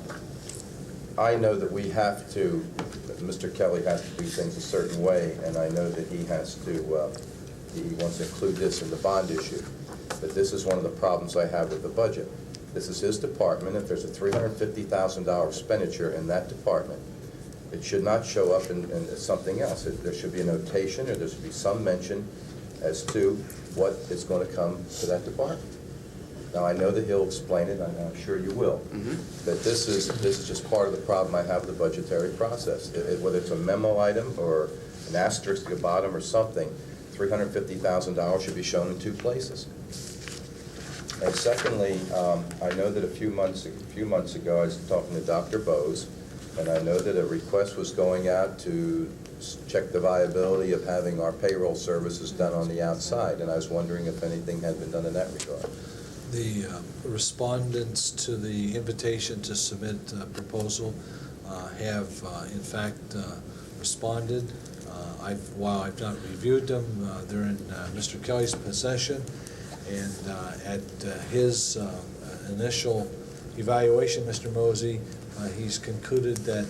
I know that we have to, Mr. Kelly has to do things a certain way, and I know that he has to, he wants to include this in the bond issue. But this is one of the problems I have with the budget. This is his department. If there's a $350,000 expenditure in that department, it should not show up in something else. There should be a notation, or there should be some mention as to what is going to come to that department. Now, I know that he'll explain it, and I'm sure you will. But this is just part of the problem I have with the budgetary process. Whether it's a memo item or an asterisk at the bottom or something, $350,000 should be shown in 2 places. And secondly, I know that a few months ago, I was talking to Dr. Bose, and I know that a request was going out to check the viability of having our payroll services done on the outside, and I was wondering if anything had been done in that regard. The respondents to the invitation to submit a proposal have, in fact, responded. While I've not reviewed them, they're in Mr. Kelly's possession, And at his initial evaluation, Mr. Mosey, he's concluded that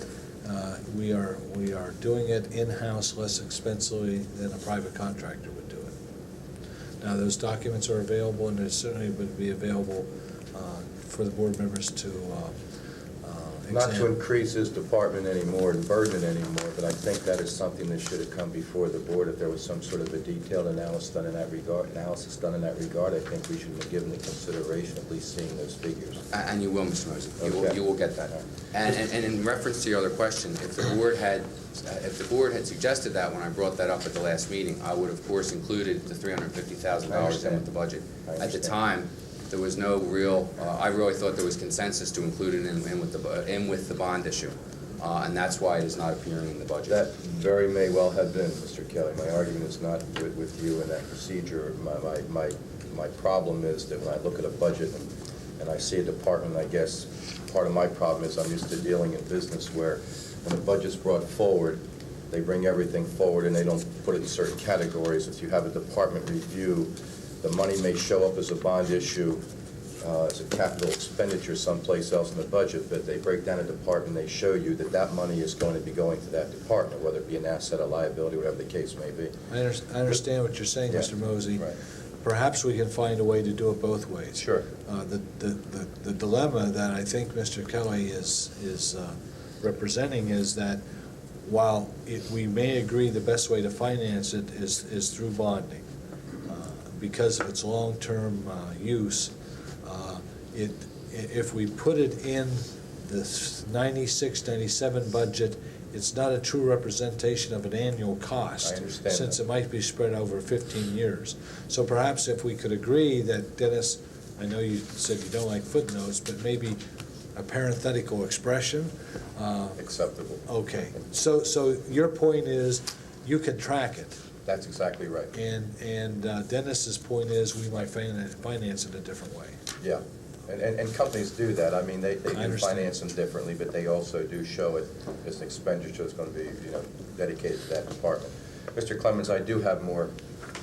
we are doing it in-house less expensively than a private contractor would do it. Now, those documents are available, and they certainly would be available for the board members to Not to examine. increase his department anymore and burden it anymore, but I think that is something that should have come before the board. If there was some sort of a detailed analysis done in that regard, I think we should have given the consideration of at least seeing those figures. And you will, Mr. Mosey. Okay. You will get that. And in reference to your other question, if the board had suggested that when I brought that up at the last meeting, I would, of course, included the $350,000 in with the budget. At the time, there was no real, I really thought there was consensus to include it in with the bond issue. And that's why it is not appearing in the budget. That very may well have been, Mr. Kelly. My argument is not with you in that procedure. My problem is that when I look at a budget and I see a department, I guess part of my problem is I'm used to dealing in business where when the budget's brought forward, they bring everything forward and they don't put it in certain categories. If you have a department review, the money may show up as a bond issue, as a capital expenditure someplace else in the budget, but they break down a department, they show you that that money is going to be going to that department, whether it be an asset, a liability, whatever the case may be. I understand what you're saying, Yeah. Mr. Mosey. Right. Perhaps we can find a way to do it both ways. Sure. The dilemma that I think Mr. Kelly is representing is that while we may agree the best way to finance it is through bonding, because of its long-term use, if we put it in the 96, 97 budget, it's not a true representation of an annual cost. I understand Since that. it might be spread over 15 years. So perhaps if we could agree that, Dennis, I know you said you don't like footnotes, but maybe a parenthetical expression. Acceptable. Okay, so your point is you can track it. That's exactly right. And Dennis's point is we might finance it a different way. Yeah, and companies do that. I mean, they do understand. finance them differently, but they also do show it as an expenditure that's going to be, dedicated to that department. Mr. Clemens, I do have more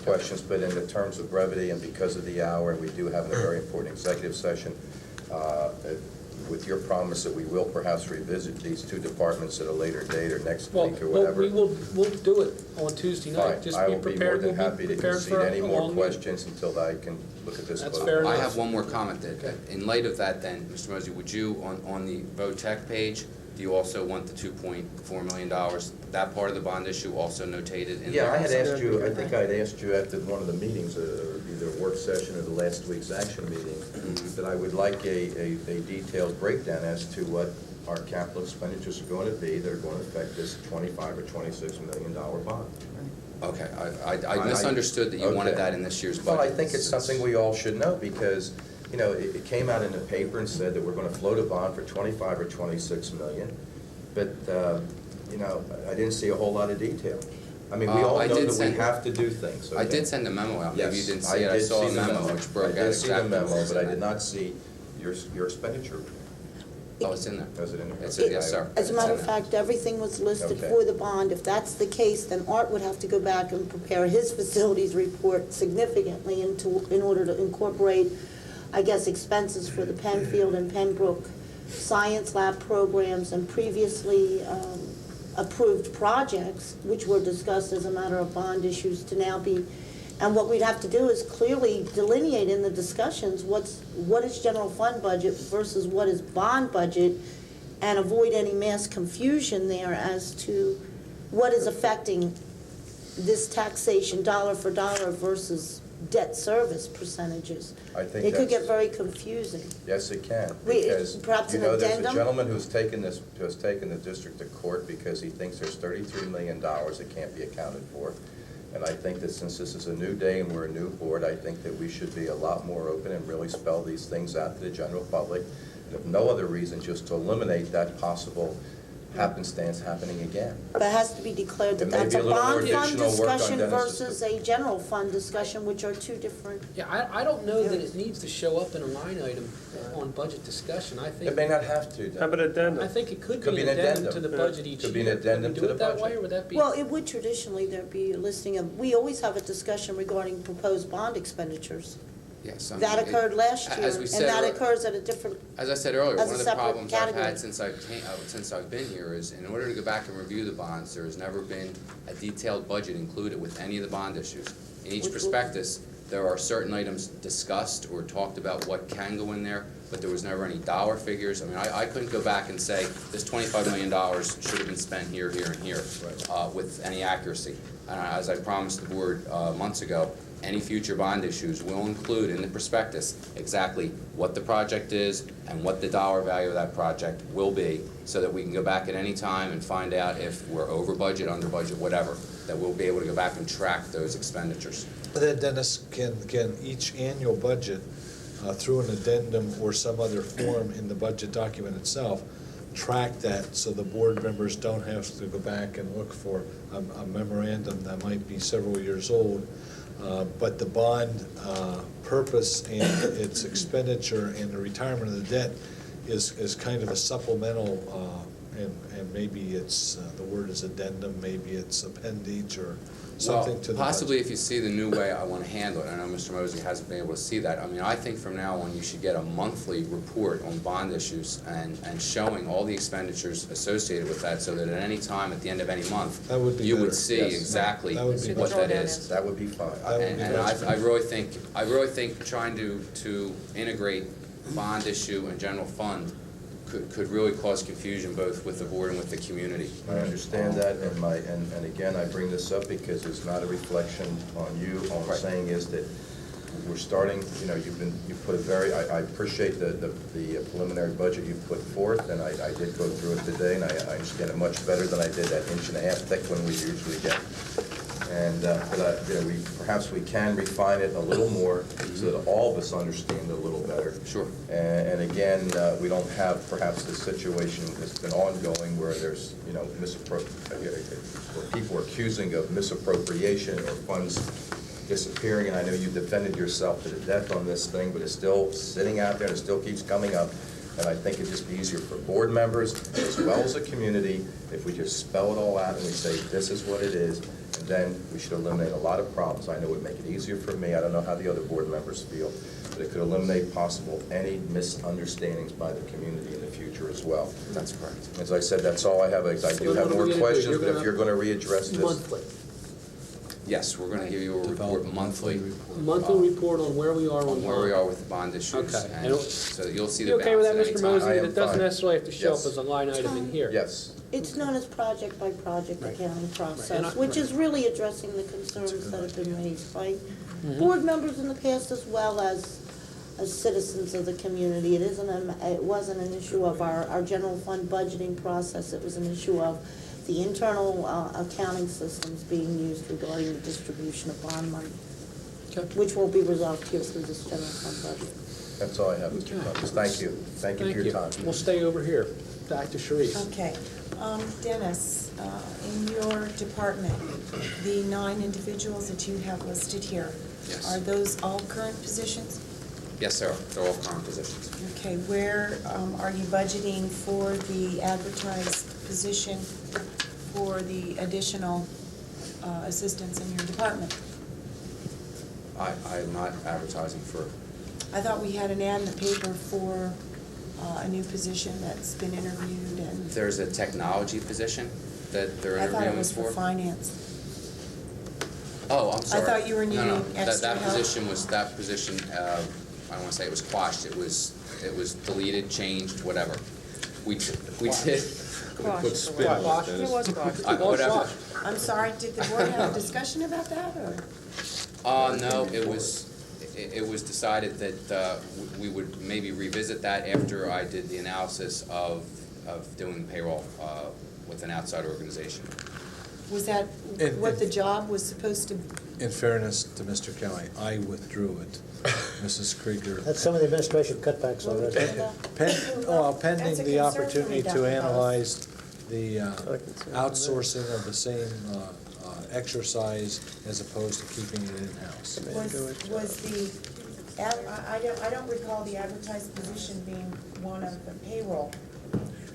questions, but in the terms of brevity and because of the hour, and we do have a very important executive session, with your promise that we will perhaps revisit these two departments at a later date or next week or whatever. We'll do it on Tuesday night. Fine, Just I be will be more prepared. than We'll be happy to prepared concede for any a more long meeting. questions until I can look at this. That's vote. fair I enough. have one more comment. That in light of that then, Mr. Mosey, would you, on the VOTEC page, do you also want the $2.4 million, that part of the bond issue also notated in there? Yeah, I had also? asked you, I think I'd asked you after one of the meetings, either a work session or the last week's action meeting, that I would like a detailed breakdown as to what our capital expenditures are going to be that are going to affect this $25 or $26 million bond. Okay, I misunderstood that you wanted Okay. that in this year's budget. Well, I think it's something we all should know because, it came out in the paper and said that we're going to float a bond for 25 or 26 million, but, I didn't see a whole lot of detail. I mean, we all I know did that we send- have to do things. I okay? did send a memo out. Maybe you Yes, didn't see it. I did saw a see the memo which broke out I did see the exactly what memo, was but I in did there. not see your expenditure. Oh, it's in there. Was it in there? Yes, sir. As a matter of It's in there. fact, everything was listed Okay. for the bond. If that's the case, then Art would have to go back and prepare his facilities report significantly in order to incorporate, I guess, expenses for the Penfield and Pembroke science lab programs and previously approved projects, which were discussed as a matter of bond issues to now be, and what we'd have to do is clearly delineate in the discussions what is general fund budget versus what is bond budget, and avoid any mass confusion there as to what is affecting this taxation dollar for dollar versus debt service percentages. I think It could that's- get very confusing. Yes, it can, We- because, perhaps an there's a addendum? gentleman who has taken the district to court because he thinks there's $33 million that can't be accounted for. And I think that since this is a new day and we're a new board, I think that we should be a lot more open and really spell these things out to the general public. And if no other reason, just to eliminate that possible happenstance happening again. But it has to be declared that It may that's be a a little more bond fund additional work on discussion Dennis's- versus a general fund discussion, which are two different. Yeah, I don't know that it needs to show up in a line item on budget discussion. I It think, may not have to. How about addendum? I think it could Could be an addendum to the budget each year. Could be an addendum to the Would we do it that way, budget. or would that be? Well, it would traditionally, there'd be a listing of, we always have a discussion regarding proposed bond expenditures. Yes. I mean, That occurred last year, as we and said that ear- occurs at a different, As I said earlier, as one a of the separate problems I've category. had since I've been here is, in order to go back and review the bonds, there has never been a detailed budget included with any of the bond issues. In each prospectus, there are certain items discussed or talked about what can go in there, but there was never any dollar figures. I mean, I couldn't go back and say, this $25 million should have been spent here, here, and here, with any accuracy. As I promised the board months ago, any future bond issues will include in the prospectus exactly what the project is and what the dollar value of that project will be, so that we can go back at any time and find out if we're over budget, under budget, whatever, that we'll be able to go back and track those expenditures. But then, Dennis, can each annual budget, through an addendum or some other form in the budget document itself, track that so the board members don't have to go back and look for a memorandum that might be several years old, but the bond purpose and its expenditure and the retirement of the debt is kind of a supplemental, and maybe it's, the word is addendum, maybe it's appendage or something to the budget. Possibly if you see the new way I want to handle it. I know Mr. Mosley hasn't been able to see that. I mean, I think from now on, you should get a monthly report on bond issues and showing all the expenditures associated with that, so that at any time, at the end of any month, That would be you would better. see Yes. exactly That would be what better. that is. That would be fine. That would be And better. I really think trying to integrate bond issue and general fund could really cause confusion both with the board and with the community. I understand that, and again, I bring this up because it's not a reflection on you. All I'm Right. saying is that we're starting, you put a very, I appreciate the preliminary budget you put forth, and I did go through it today, and I understand it much better than I did that 1.5 inch thick one we usually get. And, perhaps we can refine it a little more so that all of us understand it a little better. Sure. And again, we don't have perhaps the situation that's been ongoing where there's, where people are accusing of misappropriation or funds disappearing, and I know you defended yourself to the death on this thing, but it's still sitting out there and it still keeps coming up. And I think it'd just be easier for board members as well as the community if we just spell it all out and we say, this is what it is. And then we should eliminate a lot of problems. I know it would make it easier for me. I don't know how the other board members feel, but it could eliminate possible any misunderstandings by the community in the future as well. That's correct. As I said, that's all I have. I do have more questions, but if you're going to readdress this. Monthly. Yes, we're going to give you a report monthly. Monthly report on where we are on On where we bond. are with the bond issues. Okay. And so you'll see the You okay with that, balance Mr. at any time. Mosley? I am It doesn't fine. necessarily have to show up Yes. as a line item in here. Yes. it's known as project-by-project Right. accounting And process, I- which is really addressing the concerns that have been raised by board members in the past as well as citizens of the community. It wasn't an issue of our general fund budgeting process, it was an issue of the internal accounting systems being used regarding the distribution of bond money, Okay. which will be resolved here through this general fund budget. That's all I have, Mr. Clemens. Thank you. Thank you for your time. We'll stay over here. Back to Sharice. Okay. Dennis, in your department, the 9 individuals that you have listed here, Yes. are those all current positions? Yes, sir. They're all current positions. Okay, where are you budgeting for the advertised position for the additional assistants in your department? I'm not advertising for, I thought we had an ad in the paper for a new position that's been interviewed, and there's a technology position that they're I thought it interviewing was for finance. Oh, I'm sorry. thought you were No, no, needing extra that help. That position, I don't want to say it was quashed, it was deleted, changed, whatever. We did, Quash Put is the spin word. on it, Quash. Dennis. It was quash. whatever. I'm sorry, did the board have a discussion about that, or? No, it was decided that we would maybe revisit that after I did the analysis of doing payroll with an outside organization. Was that And- what the job was supposed to? In fairness to Mr. Kelly, I withdrew it. Mrs. Krieger. That's some of the administration cutbacks already. Pending That's a the concern for opportunity me, to Dr. analyze the outsourcing of the same exercise as opposed to keeping it in-house. Was the, I don't recall the advertised position being one of the payroll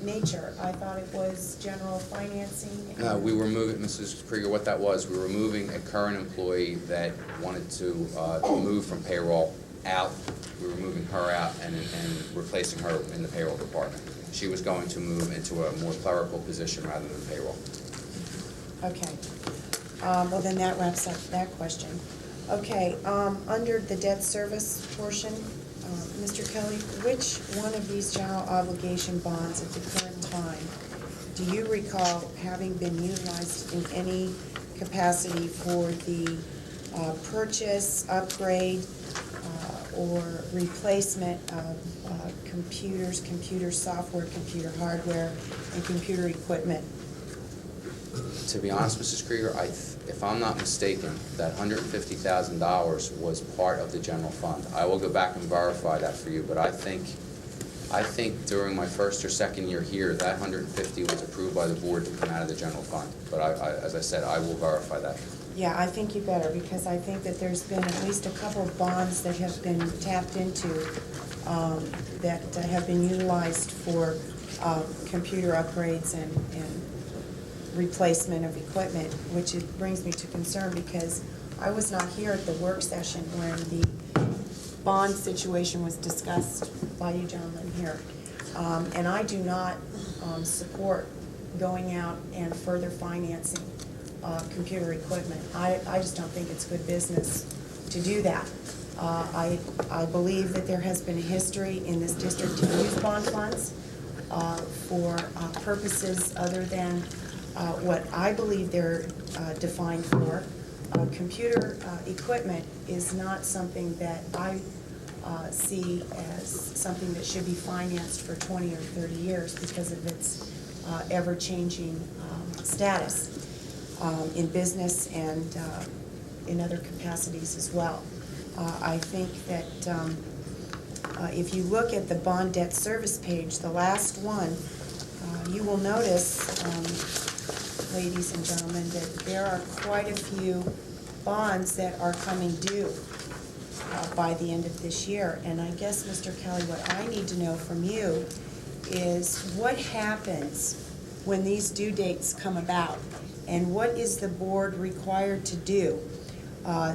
nature. I thought it was general financing. We were moving, Mrs. Krieger, what that was, we were moving a current employee that wanted to move from payroll out. We were moving her out and replacing her in the payroll department. She was going to move into a more clerical position rather than payroll. Okay. Well, then that wraps up that question. Okay, under the debt service portion, Mr. Kelly, which one of these general obligation bonds at the current time do you recall having been utilized in any capacity for the purchase, upgrade, or replacement of computers, computer software, computer hardware, and computer equipment? To be honest, Mrs. Krieger, if I'm not mistaken, that $150,000 was part of the general fund. I will go back and verify that for you, but I think during my first or second year here, that $150 was approved by the board to come out of the general fund. But as I said, I will verify that. Yeah, I think you better, because I think that there's been at least a couple of bonds that have been tapped into that have been utilized for computer upgrades and replacement of equipment, which brings me to concern, because I was not here at the work session when the bond situation was discussed by you gentlemen here. And I do not support going out and further financing computer equipment. I just don't think it's good business to do that. I believe that there has been a history in this district to use bond funds for purposes other than what I believe they're defined for. Computer equipment is not something that I see as something that should be financed for 20 or 30 years because of its ever-changing status in business and in other capacities as well. I think that if you look at the bond debt service page, the last one, you will notice, ladies and gentlemen, that there are quite a few bonds that are coming due by the end of this year. And I guess, Mr. Kelly, what I need to know from you is what happens when these due dates come about, and what is the board required to do? I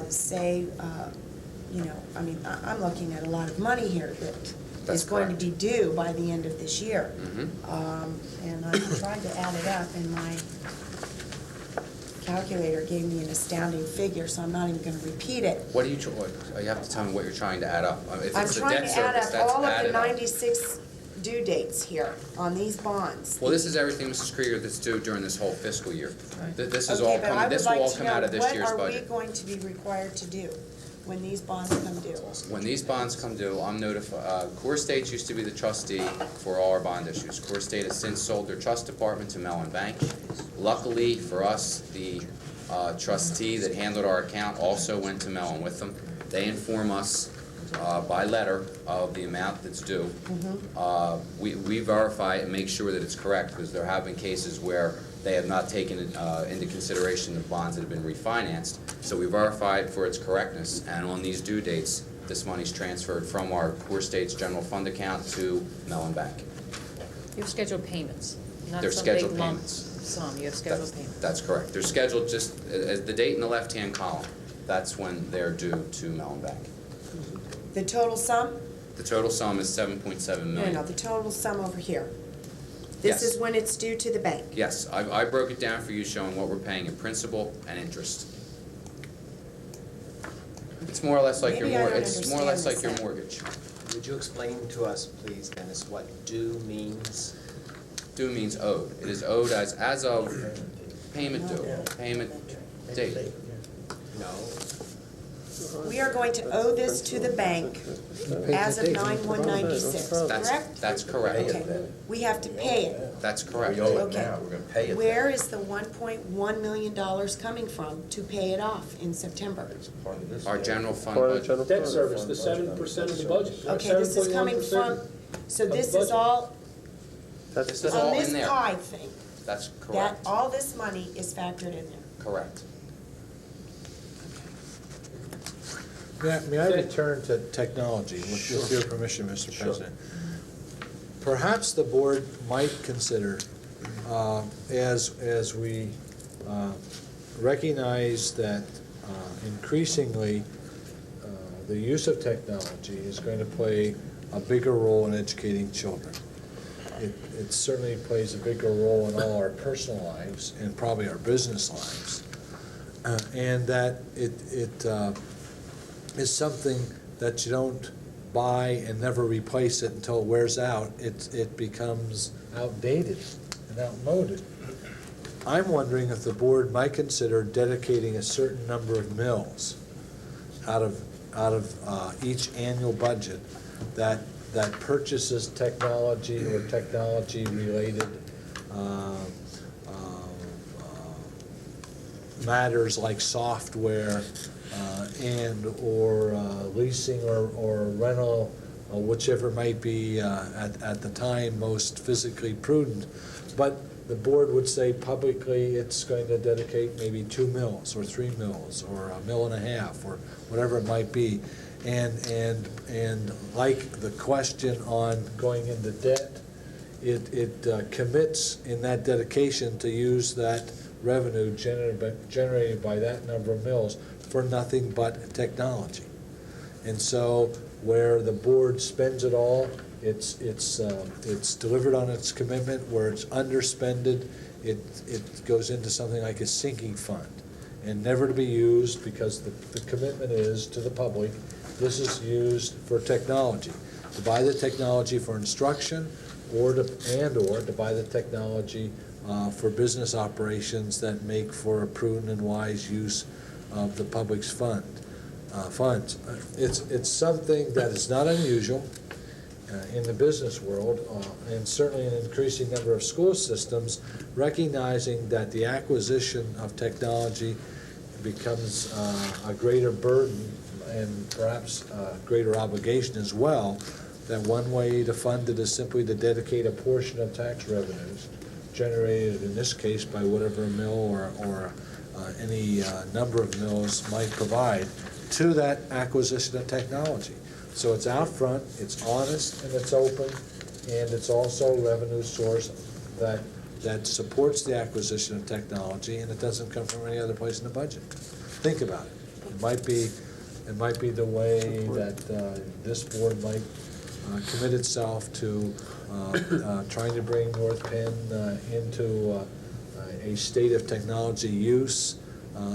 mean, I'm looking at a lot of money here that is going to be due by the end of this year. And I tried to add it up, and my calculator gave me an astounding figure, so I'm not even going to repeat it. What do you have to tell me what you're trying to add up. If I'm it's the trying debt to add service, up that's all of the added up. 96 due dates here on these bonds. Well, this is everything, Mrs. Krieger, that's due during this whole fiscal year. This is Okay, all but I coming. would This will like all to come know, out of this year's what are we budget. going to be required to do when these bonds come due? When these bonds come due, I'm notified. Core States used to be the trustee for all our bond issues. Core State has since sold their trust department to Mellon Bank. Luckily for us, the trustee that handled our account also went to Mellon with them. They inform us by letter of the amount that's due. We verify it and make sure that it's correct, because there have been cases where they have not taken into consideration the bonds that have been refinanced. So we verify it for its correctness, and on these due dates, this money's transferred from our Core States General Fund account to Mellon Bank. You have scheduled payments, not They're some big scheduled lump payments. sum. You have scheduled payments. That's correct. They're scheduled just, the date in the left-hand column, that's when they're due to Mellon Bank. The total sum? The total sum is $7.7 million. No, the total sum over here. This Yes. is when it's due to the bank. Yes, I broke it down for you, showing what we're paying in principal and interest. It's more or less like Maybe I don't it's more or less like understand your this mortgage. Would you explain to us, please, Dennis, what due means? Due means owed. It is owed as of payment due, payment date. No. We are going to owe this to the bank as of 9/1/96, correct? That's correct. Okay, we have to pay it. That's correct. We owe it Okay. now, we're gonna pay it. Where is the $1.1 million coming from to pay it off in September? Part of this. Our general fund budget. Debt service, the 7% of the budget. Okay, this is coming from, so of the this is budget. all, This is all on in this there. pie thing, That's that, correct. all this money is factored in there. Correct. May I return to technology, with your permission, Mr. President? Perhaps the board might consider, as we recognize that increasingly the use of technology is going to play a bigger role in educating children. It certainly plays a bigger role in all our personal lives and probably our business lives. And that it is something that you don't buy and never replace it until it wears out. It becomes outdated and outmoded. I'm wondering if the board might consider dedicating a certain number of mills out of each annual budget that purchases technology or technology-related matters like software and or leasing or rental, whichever might be at the time most physically prudent. But the board would say publicly it's going to dedicate maybe 2 mills or 3 mills or 1.5 mills or whatever it might be. And like the question on going into debt, it commits in that dedication to use that revenue generated by that number of mills for nothing but technology. And so where the board spends it all, it's delivered on its commitment. Where it's underspended, it goes into something like a sinking fund and never to be used, because the commitment is to the public, this is used for technology, to buy the technology for instruction or to buy the technology for business operations that make for a prudent and wise use of the public's funds. It's something that is not unusual in the business world, and certainly an increasing number of school systems, recognizing that the acquisition of technology becomes a greater burden and perhaps a greater obligation as well, that one way to fund it is simply to dedicate a portion of tax revenues generated in this case by whatever mill or any number of mills might provide to that acquisition of technology. So it's out front, it's honest, and it's open, and it's also a revenue source that supports the acquisition of technology, and it doesn't come from any other place in the budget. Think about it. It might be the way that this board might commit itself to trying to bring North Penn into a state of technology use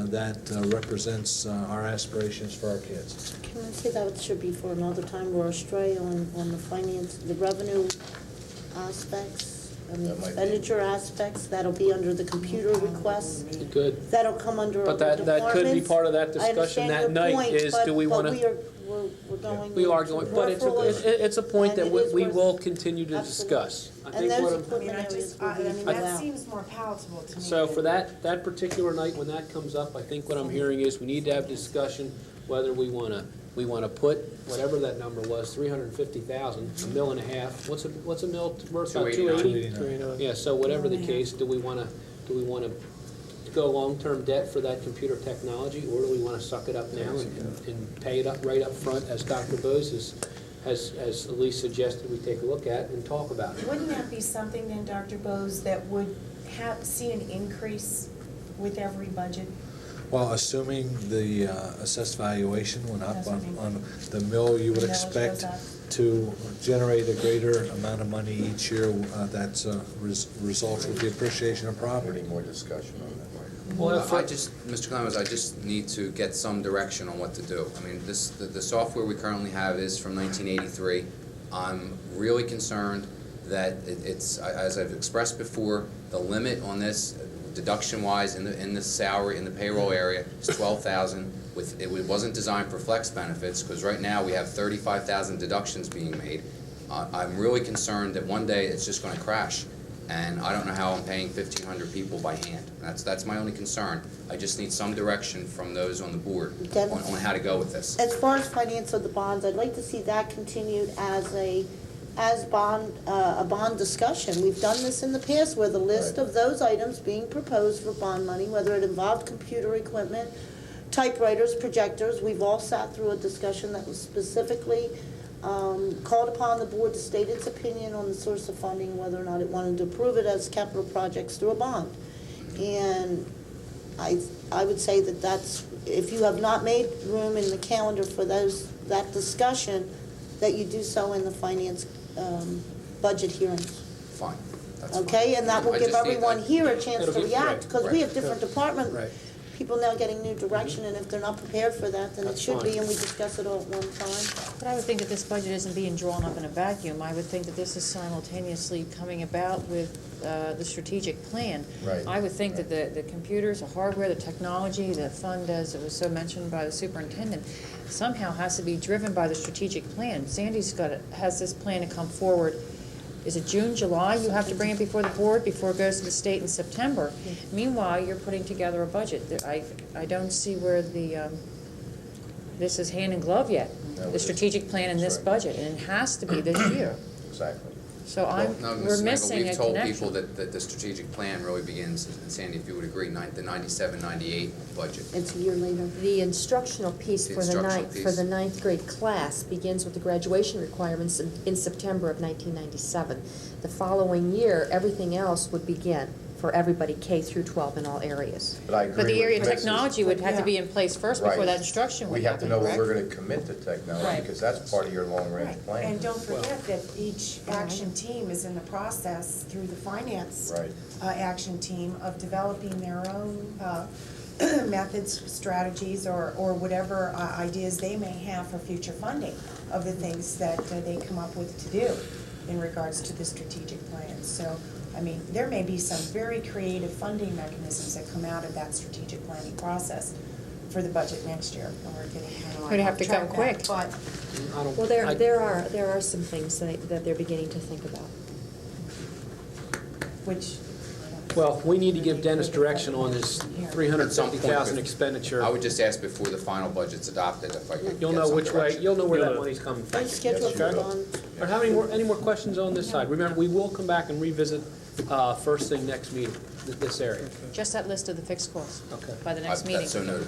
that represents our aspirations for our kids. Can I say that should be for another time? We're astray on the finance, the revenue aspects and the That might be. expenditure aspects. That'll be under the computer requests. Good. That'll come under But other that could be departments. part of that I discussion understand that your night point, is, do we but want to? we're going. We are into going, but peripheral it's a point and that it is we worth- will continue to Absolutely. discuss. I And think those what I'm- I mean, equipment I areas just, will I be mean, that allowed. seems more palatable to me. So for than- that particular night, when that comes up, I think what I'm hearing is we need to have discussion whether we want to put whatever that number was, 350,000, $1.5 million. What's a mill worth? About 280? 289. Yeah, so whatever the case, do we want to go long-term debt for that computer technology, or do we want to suck it up now and pay it up right up front, as Dr. Bose has at least suggested we take a look at and talk about it? Wouldn't that be something then, Dr. Bose, that would see an increase with every budget? Well, assuming the assessed valuation went up That's what I mean. on the mill, you would The millage expect goes up. to generate a greater amount of money each year. That's results with the appreciation of property. Any more discussion on that? Well, Mr. Clemens, I just need to get some direction on what to do. I mean, the software we currently have is from 1983. I'm really concerned that it's, as I've expressed before, the limit on this, deduction-wise, in the salary, in the payroll area, is $12,000. It wasn't designed for flex benefits, because right now we have 35,000 deductions being made. I'm really concerned that one day it's just going to crash, and I don't know how I'm paying 1,500 people by hand. That's my only concern. I just need some direction from those on the board on how to go with this. As far as finance of the bonds, I'd like to see that continued as a bond discussion. We've done this in the past with a list of those items being proposed for bond money, whether it involved computer equipment, typewriters, projectors. We've all sat through a discussion that was specifically called upon the board to state its opinion on the source of funding, whether or not it wanted to approve it as capital projects through a bond. And I would say that that's if you have not made room in the calendar for that discussion, that you do so in the finance budget hearings. Fine. That's fine. Okay, and that will I give just need everyone that- here a chance It'll to give- react, right, because we right. have different department Right. people now getting new direction, and if they're not prepared for that, then it That's should be, fine. and we discuss it all at one time. But I would think that this budget isn't being drawn up in a vacuum. I would think that this is simultaneously coming about with the strategic plan. Right. I would think that the computers, the hardware, the technology, the fund, as it was so mentioned by the superintendent, somehow has to be driven by the strategic plan. Sandy's has this plan to come forward. Is it June, July? You have to bring it before the board before it goes to the state in September. Meanwhile, you're putting together a budget. I don't see where this is hand in glove yet, No, it the is. strategic plan in this That's right. budget, and it has to be this year. Exactly. So Well, no, we're Mr. Nagel, missing a we've told connection. people that the strategic plan really begins, and Sandy, if you would agree, the 97, 98 budget. It's a year later. The instructional piece The for the instructional ninth, piece. for the ninth grade class begins with the graduation requirements in September of 1997. The following year, everything else would begin for everybody K through 12 in all areas. But I agree But the area of with Mrs. technology would have to be in place first before Right. that instruction would We have to happen, know what correct? we're going to commit to technology, Right. because that's part of your long-range Right, plan. and don't forget that each action team is in the process through the finance Right. action team of developing their own methods, strategies, or whatever ideas they may have for future funding of the things that they come up with to do in regards to the strategic plans. So, I mean, there may be some very creative funding mechanisms that come out of that strategic planning process for the budget next year. And we're getting kind of We'd have to come off track quick. there, but I don't- Well, I- there are some things that they're beginning to think about. which. Well, we need to give Dennis direction on this At some point, 350,000 expenditure. I would just ask before the final budget's adopted if I could You'll get know some which way, direction. you'll know where that money's coming from. Let's schedule for Okay. on. Or how any more questions on this side? Remember, we will come back and revisit first thing next meeting, this area. Just that list of the fixed costs Okay. by the next meeting. That's so noted.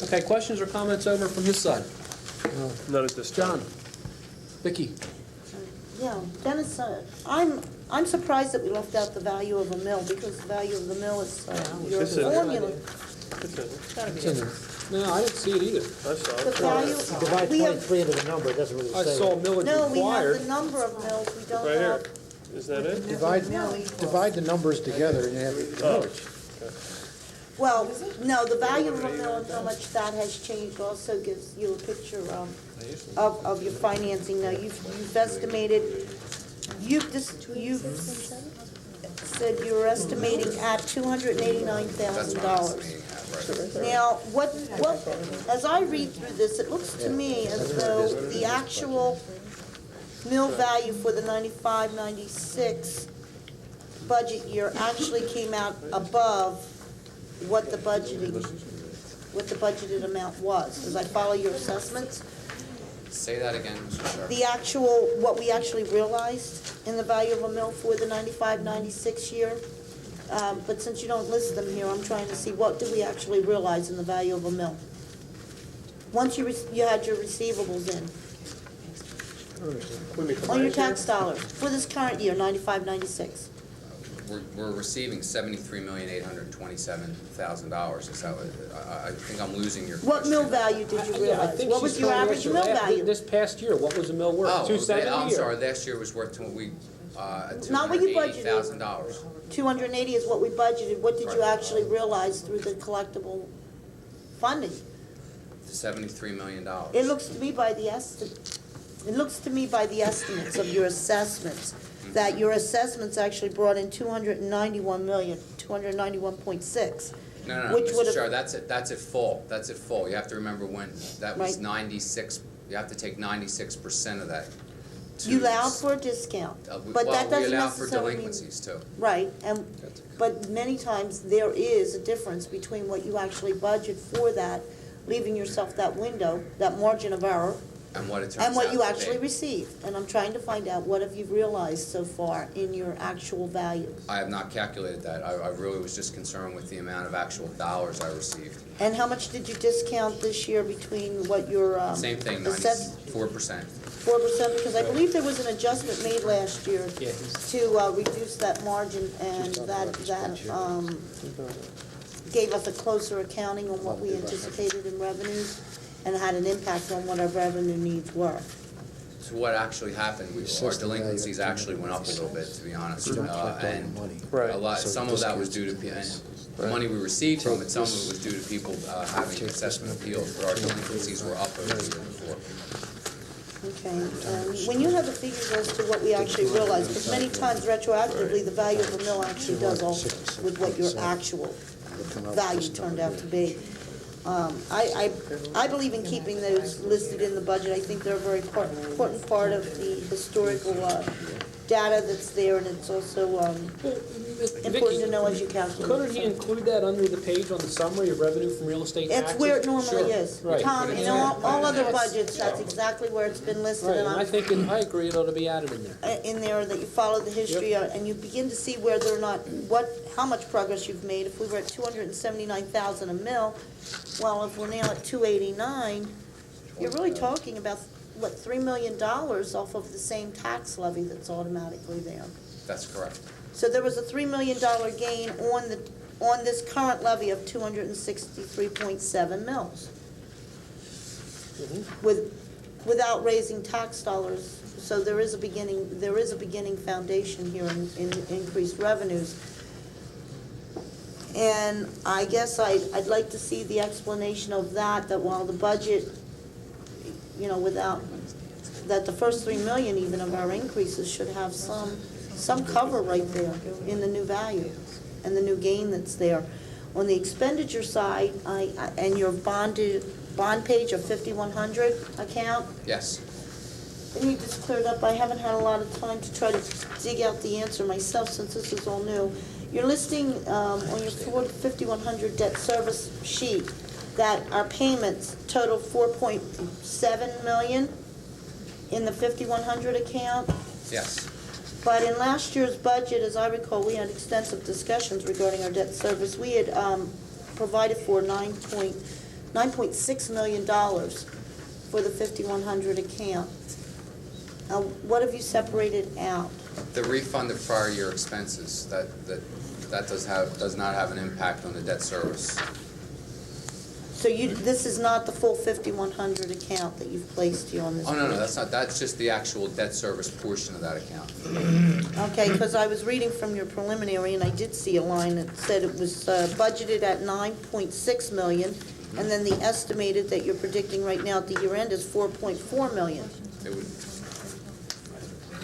Okay, questions or comments over from his side? Not at this time. John? Vicki? Yeah, Dennis, I'm surprised that we left out the value of a mill, because the value of the mill is your It's in there. formula. It's in there. No, I didn't see it either. I saw The it. value, Divide we have, 23 into the number, it doesn't really I say. saw millage no, we have the required. number of mills, we don't Right here. have. Is that it? Divide the numbers together and you have the Oh. millage. Well, no, the value of a mill and how much that has changed also gives you a picture of your financing. Now, you've estimated, you've said you're estimating at That's what I'm $289,000. estimating at, right. Now, what, as I read through this, it looks to me as though the actual mill value for the 95-96 budget year actually came out above what the budgeted amount was. As I follow your assessments, Say that again, Mr. Sharp. the actual, what we actually realized in the value of a mill for the 95-96 year. But since you don't list them here, I'm trying to see what did we actually realize in the value of a mill? Once you had your receivables in, on your tax dollars, for this current year, 95-96. We're receiving $73,827,000. Is that what, I think I'm losing your What question. mill value did you Yeah, I realize? think What she's was your trying to average answer mill that. value? This past year, what was the mill worth? Oh, 270 I'm a year? sorry, last year was worth Not what you budgeted. $280,000. 280 is what we budgeted. What did you Right. actually realize through the collectible funding? $73 million. It looks to me by the estimates of your assessments, that your assessments actually brought in 291 million, 291.6. No, which Mr. would've- Sharp, that's at full. That's at full. You have to remember when, that was Right. 96, you have to take 96% of that. You allowed for a discount, but that Well, we doesn't allow for necessarily mean. delinquencies too. Right, but many times there is a difference between what you actually budget for that, leaving yourself that window, that margin of error, And what it turns out and what you to actually be. receive. And I'm trying to find out what have you realized so far in your actual value. I have not calculated that. I really was just concerned with the amount of actual dollars I received. And how much did you discount this year between what your, Same thing, assess- 4%. 4%? Because I believe there was an adjustment made last year Yeah, he's- to reduce that margin and that gave us a closer accounting on what we anticipated in revenues and had an impact on what our revenue needs were. So what actually happened, our delinquencies actually went up a little bit, to be honest. And some of that was due to, the money we received from it, some of it was due to people having assessment appeals, but our delinquencies were up over the year before. Okay, when you have the figures as to what we actually realized, because many times retroactively, the value of a mill actually does alter with what your actual value turned out to be. I believe in keeping those listed in the budget. I think they're a very important part of the historical data that's there, and it's also important to know as you calculate. Couldn't he include that under the page on the summary of revenue from real estate taxes? That's where it normally is. Right. Tom, in all other budgets, that's exactly where it's been listed. Right, And and I agree it ought to be added in there. in there, that you follow the history, and you begin to see whether or not, how much progress you've made. If we were at 279,000 a mill, well, if we're now at 289, you're really talking about, what, $3 million off of the same tax levy that's automatically there. That's correct. So there was a $3 million gain on this current levy of 263.7 mils. Without raising tax dollars, so there is a beginning foundation here in increased revenues. And I guess I'd like to see the explanation of that while the budget, that the first $3 million even of our increases should have some cover right there in the new value and the new gain that's there. On the expenditure side, and your bond page of 5100 account, Yes. I need this cleared up. I haven't had a lot of time to try to dig out the answer myself since this is all new. You're listing on your 5100 debt service sheet that our payments total $4.7 million in the 5100 account. Yes. But in last year's budget, as I recall, we had extensive discussions regarding our debt service. We had provided for $9.6 million for the 5100 account. Now, what have you separated out? The refund of prior year expenses, that does not have an impact on the debt service. So this is not the full 5100 account that you've placed here on this? Oh, no, that's not, that's just the actual debt service portion of that account. Okay, because I was reading from your preliminary, and I did see a line that said it was budgeted at $9.6 million, and then the estimated that you're predicting right now at the year end is $4.4 million. It would,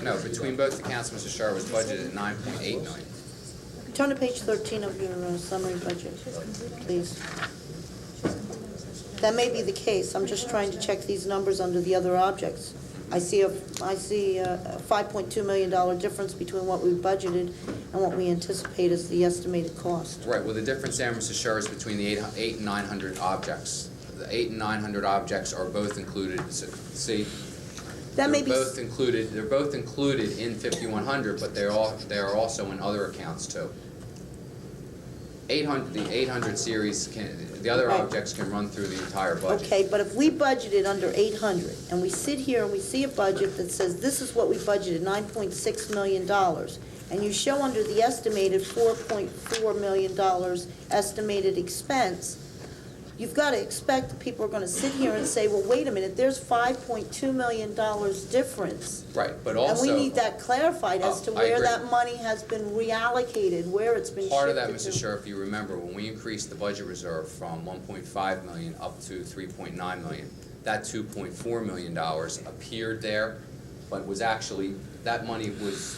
no, between both accounts, Mr. Sherr, was budgeted at $9.8 million. Turn to page 13 of your summary budget, please. That may be the case. I'm just trying to check these numbers under the other objects. I see a $5.2 million difference between what we budgeted and what we anticipate as the estimated cost. Right, well, the difference there, Mr. Sherr, is between the 8 and 900 objects. The 8 and 900 objects are both included, see? That may They're be both included in 5100, but they are also in other accounts too. The 800 series the other Right. objects can run through the entire budget. Okay, but if we budgeted under 800, and we sit here and we see a budget that says this is what we budgeted, $9.6 million, and you show under the estimated $4.4 million estimated expense, you've got to expect that people are going to sit here and say, well, wait a minute, there's $5.2 million difference. Right, but also... And we need that clarified as to I where agree. that money has been reallocated, where it's been shifted Part of that, to. Mr. Sherr, if you remember, when we increased the budget reserve from $1.5 million up to $3.9 million, that $2.4 million appeared there, but was actually, that money was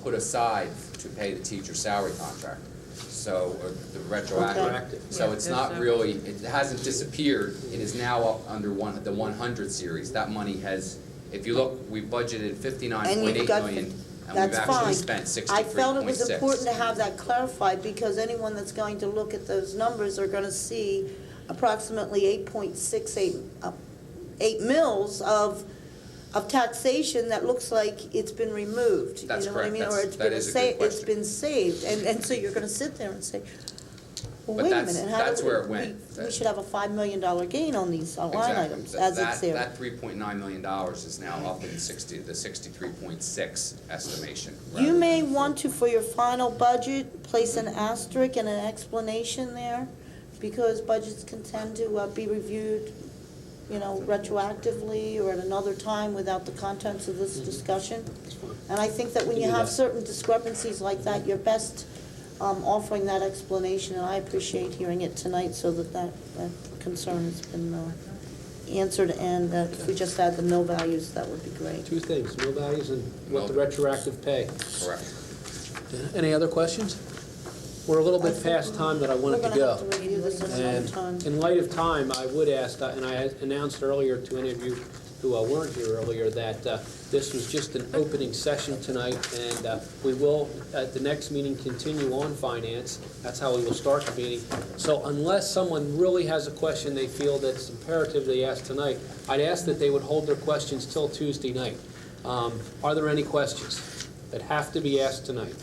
put aside to pay the teacher salary contract. So, or the retroactive. Okay. So it's not really, it hasn't disappeared. It is now up under the 100 series. That money has, if you look, we budgeted $59.8 million, and we've That's actually fine. spent 63.6. I felt it was important to have that clarified, because anyone that's going to look at those numbers are going to see approximately 8 mils of taxation that looks like it's been removed. That's You know what I correct. mean? Or it's That been is a good it's question. been saved, and so you're going to sit there and say, well, But wait a that's- minute. that's where it went. We should have a $5 million gain on these line Exactly. items as it's there. That $3.9 million is now up in the 63.6 estimation. You may want to, for your final budget, place an asterisk and an explanation there because budgets can tend to be reviewed, you know, retroactively or at another time without the contents of this discussion. And I think that when you have certain discrepancies like that, you're best offering that explanation, and I appreciate hearing it tonight so that that concern has been answered, and that if we just add the mill values, that would be great. Two things, mill values and what the retroactive pay. Correct. Any other questions? We're a little bit past time that I wanted to We're gonna go. have to review this another And time. in light of time, I would ask, and I announced earlier to any of you who weren't here earlier, that this was just an opening session tonight, and we will, at the next meeting, continue on finance. That's how we will start the meeting. So unless someone really has a question they feel that's imperative they ask tonight, I'd ask that they would hold their questions till Tuesday night. Are there any questions that have to be asked tonight?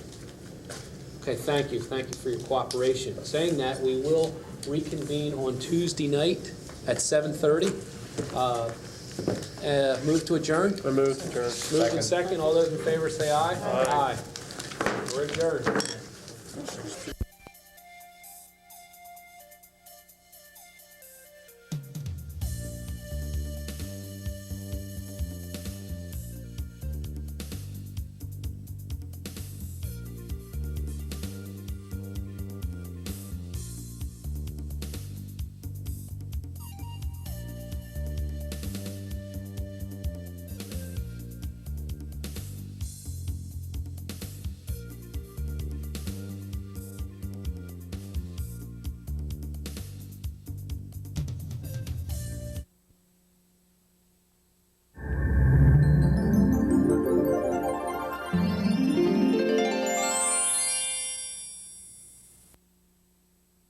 Okay, thank you. Thank you for your cooperation. Saying that, we will reconvene on Tuesday night at 7:30. Move to adjourn? Move to adjourn. Moved and second. All those in favor say aye. Aye. We're adjourned.